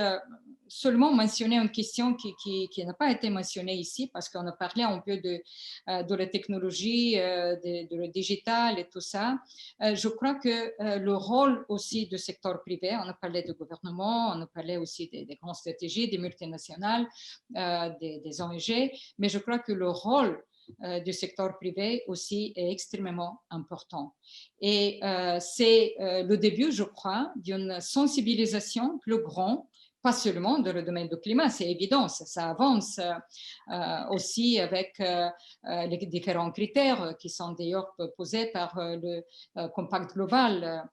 seulement mentionner une question qui n'a pas été mentionnée ici, parce qu'on a parlé un peu de la technologie, de le digital et tout ça. Je crois que le rôle aussi du secteur privé, on a parlé du gouvernement, on a parlé aussi des grandes stratégies, des multinationales, des ONG, mais je crois que le rôle du secteur privé aussi est extrêmement important. Et c'est le début, je crois, d'une sensibilisation plus grande, pas seulement dans le domaine du climat, c'est évident, ça avance aussi avec les différents critères qui sont d'ailleurs posés par le Compact global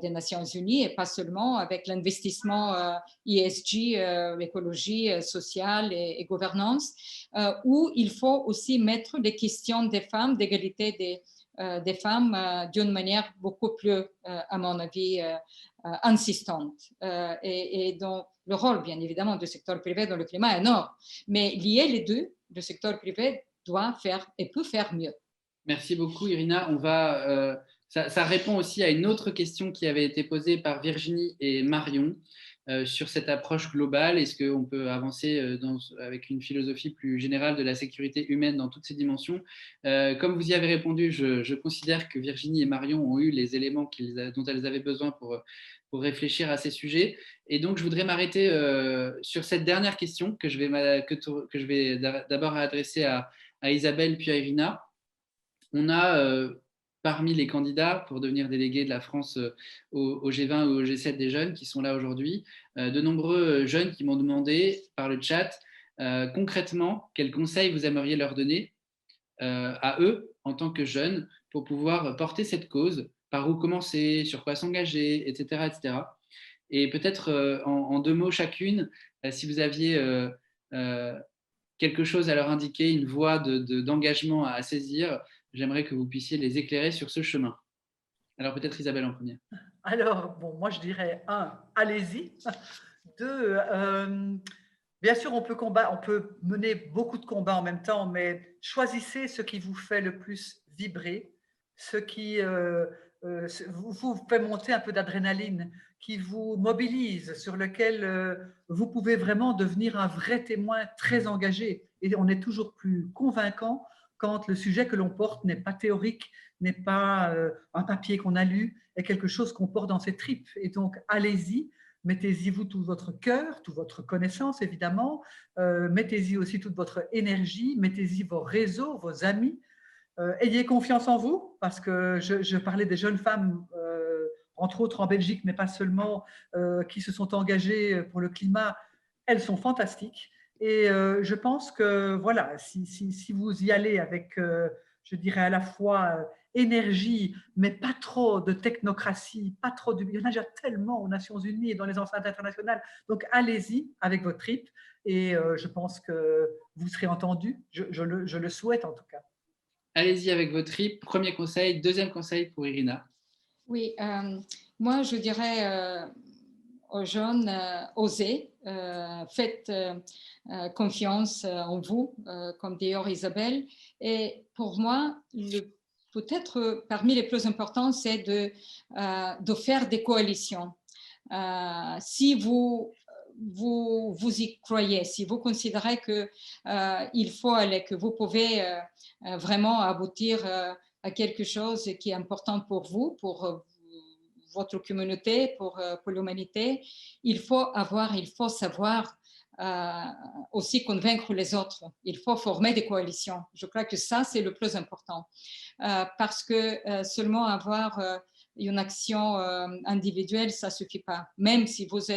des Nations Unies et pas seulement avec l'investissement ESG, écologie sociale et gouvernance, où il faut aussi mettre les questions des femmes, d'égalité des femmes d'une manière beaucoup plus, à mon avis, insistante. Et donc, le rôle, bien évidemment, du secteur privé dans le climat est énorme. Mais lier les deux, le secteur privé doit faire et peut faire mieux. Merci beaucoup, Irina. Ça répond aussi à une autre question qui avait été posée par Virginie et Marion sur cette approche globale. Est-ce qu'on peut avancer avec une philosophie plus générale de la sécurité humaine dans toutes ses dimensions? Comme vous y avez répondu, je considère que Virginie et Marion ont eu les éléments dont elles avaient besoin pour réfléchir à ces sujets. Et donc, je voudrais m'arrêter sur cette dernière question que je vais d'abord adresser à Isabelle puis à Irina. On a parmi les candidats pour devenir délégués de la France au G20 ou au G7 des jeunes qui sont là aujourd'hui, de nombreux jeunes qui m'ont demandé par le chat concrètement quels conseils vous aimeriez leur donner à eux en tant que jeunes pour pouvoir porter cette cause, par où commencer, sur quoi s'engager, etc., etc. Et peut-être en 2 mots chacune, si vous aviez quelque chose à leur indiquer, une voie d'engagement à saisir, j'aimerais que vous puissiez les éclairer sur ce chemin. Alors peut-être Isabelle en première. Alors, bon, moi je dirais 1, allez-y. 2, bien sûr on peut mener beaucoup de combats en même temps, mais choisissez ce qui vous fait le plus vibrer, ce qui vous fait monter un peu d'adrénaline, qui vous mobilise, sur lequel vous pouvez vraiment devenir un vrai témoin très engagé. Et on est toujours plus convaincant quand le sujet que l'on porte n'est pas théorique, n'est pas un papier qu'on a lu, est quelque chose qu'on porte dans ses tripes. Et donc, allez-y, mettez-y vous tout votre cœur, toute votre connaissance, évidemment. Mettez-y aussi toute votre énergie, mettez-y vos réseaux, vos amis. Ayez confiance en vous, parce que je parlais des jeunes femmes, entre autres en Belgique, mais pas seulement, qui se sont engagées pour le climat. Elles sont fantastiques. Et je pense que voilà, si vous y allez avec, je dirais à la fois énergie, mais pas trop de technocratie, pas trop de... Il y en a déjà tellement aux Nations Unies et dans les enceintes internationales. Donc allez-y avec votre tripes et je pense que vous serez entendus. Je le souhaite en tout cas. Allez-y avec vos tripes. Premier conseil, deuxième conseil pour Irina. Oui, moi je dirais aux jeunes, osez, faites confiance en vous, comme d'ailleurs Isabelle. Et pour moi, peut-être parmi les plus importants, c'est de faire des coalitions. Si vous y croyez, si vous considérez qu'il faut aller, que vous pouvez vraiment aboutir à quelque chose qui est important pour vous, pour votre communauté, pour l'humanité, il faut savoir aussi convaincre les autres. Il faut former des coalitions. Je crois que ça, c'est le plus important. Parce que seulement avoir une action individuelle, ça ne suffit pas. Même si vous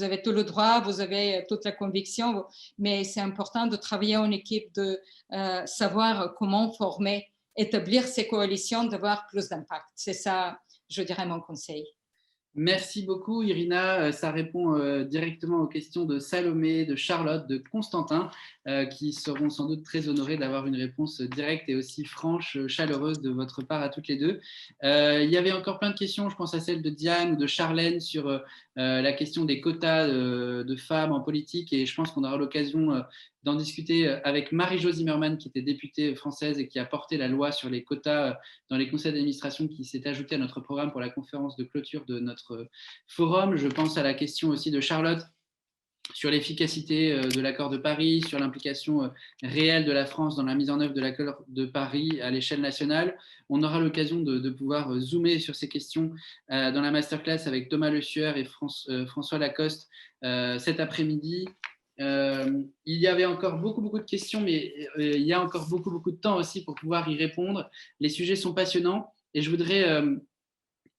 avez tout le droit, vous avez toute la conviction, mais c'est important de travailler en équipe, de savoir comment former, établir ces coalitions, d'avoir plus d'impact. C'est ça, je dirais, mon conseil. Merci beaucoup, Irina. Ça répond directement aux questions de Salomé, de Charlotte, de Constantin, qui seront sans doute très honorés d'avoir une réponse directe et aussi franche, chaleureuse de votre part à toutes les deux. Il y avait encore plein de questions, je pense à celle de Diane ou de Charlène sur la question des quotas de femmes en politique, et je pense qu'on aura l'occasion d'en discuter avec Marie-Jo Zimmermann, qui était députée française et qui a porté la loi sur les quotas dans les conseils d'administration, qui s'est ajoutée à notre programme pour la conférence de clôture de notre forum. Je pense à la question aussi de Charlotte sur l'efficacité de l'accord de Paris, sur l'implication réelle de la France dans la mise en œuvre de l'accord de Paris à l'échelle nationale. On aura l'occasion de pouvoir zoomer sur ces questions dans la masterclass avec Thomas Le Sueur et François Lacoste cet après-midi. Il y avait encore beaucoup de questions, mais il y a encore beaucoup de temps aussi pour pouvoir y répondre. Les sujets sont passionnants et je voudrais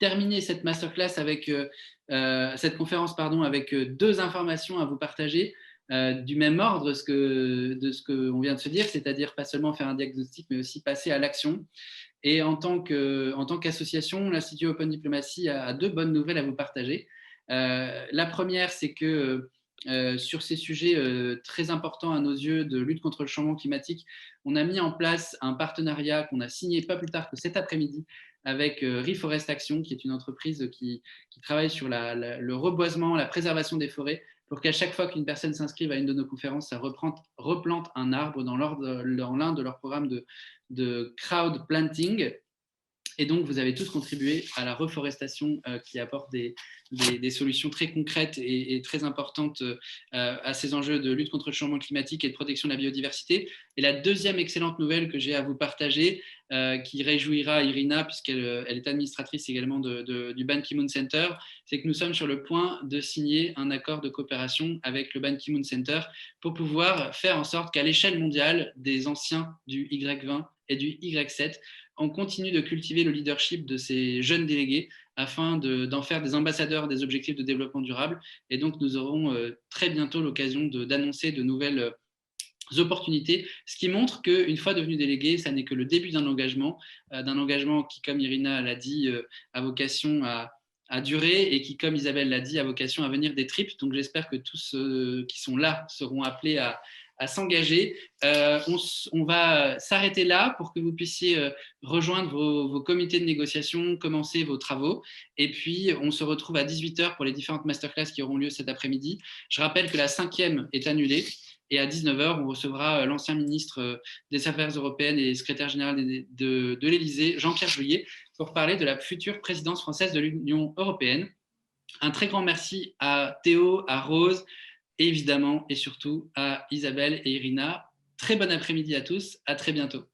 terminer cette masterclass avec cette conférence avec deux informations à vous partager du même ordre de ce qu'on vient de se dire, c'est-à-dire pas seulement faire un diagnostic, mais aussi passer à l'action. Et en tant qu'association, l'Institut Open Diplomacy a deux bonnes nouvelles à vous partager. La première, c'est que sur ces sujets très importants à nos yeux de lutte contre le changement climatique, on a mis en place un partenariat qu'on a signé pas plus tard que cet après-midi avec Reforest Action, qui est une entreprise qui travaille sur le reboisement, la préservation des forêts, pour qu'à chaque fois qu'une personne s'inscrive à une de nos conférences, ça replante un arbre dans l'un de leurs programmes de crowd planting. Et donc, vous avez tous contribué à la reforestation qui apporte des solutions très concrètes et très importantes à ces enjeux de lutte contre le changement climatique et de protection de la biodiversité. Et la deuxième excellente nouvelle que j'ai à vous partager, qui réjouira Irina, puisqu'elle est administratrice également du Ban Ki-moon Center, c'est que nous sommes sur le point de signer un accord de coopération avec le Ban Ki-moon Center pour pouvoir faire en sorte qu'à l'échelle mondiale, des anciens du Y20 et du Y7, on continue de cultiver le leadership de ces jeunes délégués afin d'en faire des ambassadeurs des objectifs de développement durable. Et donc, nous aurons très bientôt l'occasion d'annoncer de nouvelles opportunités, ce qui montre qu'une fois devenu délégué, ça n'est que le début d'un engagement qui, comme Irina l'a dit, a vocation à durer et qui, comme Isabelle l'a dit, a vocation à venir des tripes. Donc, j'espère que tous ceux qui sont là seront appelés à s'engager. On va s'arrêter là pour que vous puissiez rejoindre vos comités de négociation, commencer vos travaux. Et puis, on se retrouve à 18h pour les différentes masterclass qui auront lieu cet après-midi. Je rappelle que la 5e est annulée. Et à 19h, on recevra l'ancien ministre des Affaires européennes et secrétaire général de l'Élysée, Jean-Pierre Jouyet, pour parler de la future présidence française de l'Union européenne. Un très grand merci à Théo, à Rose, et évidemment et surtout à Isabelle et Irina. Très bon après-midi à tous, à très bientôt.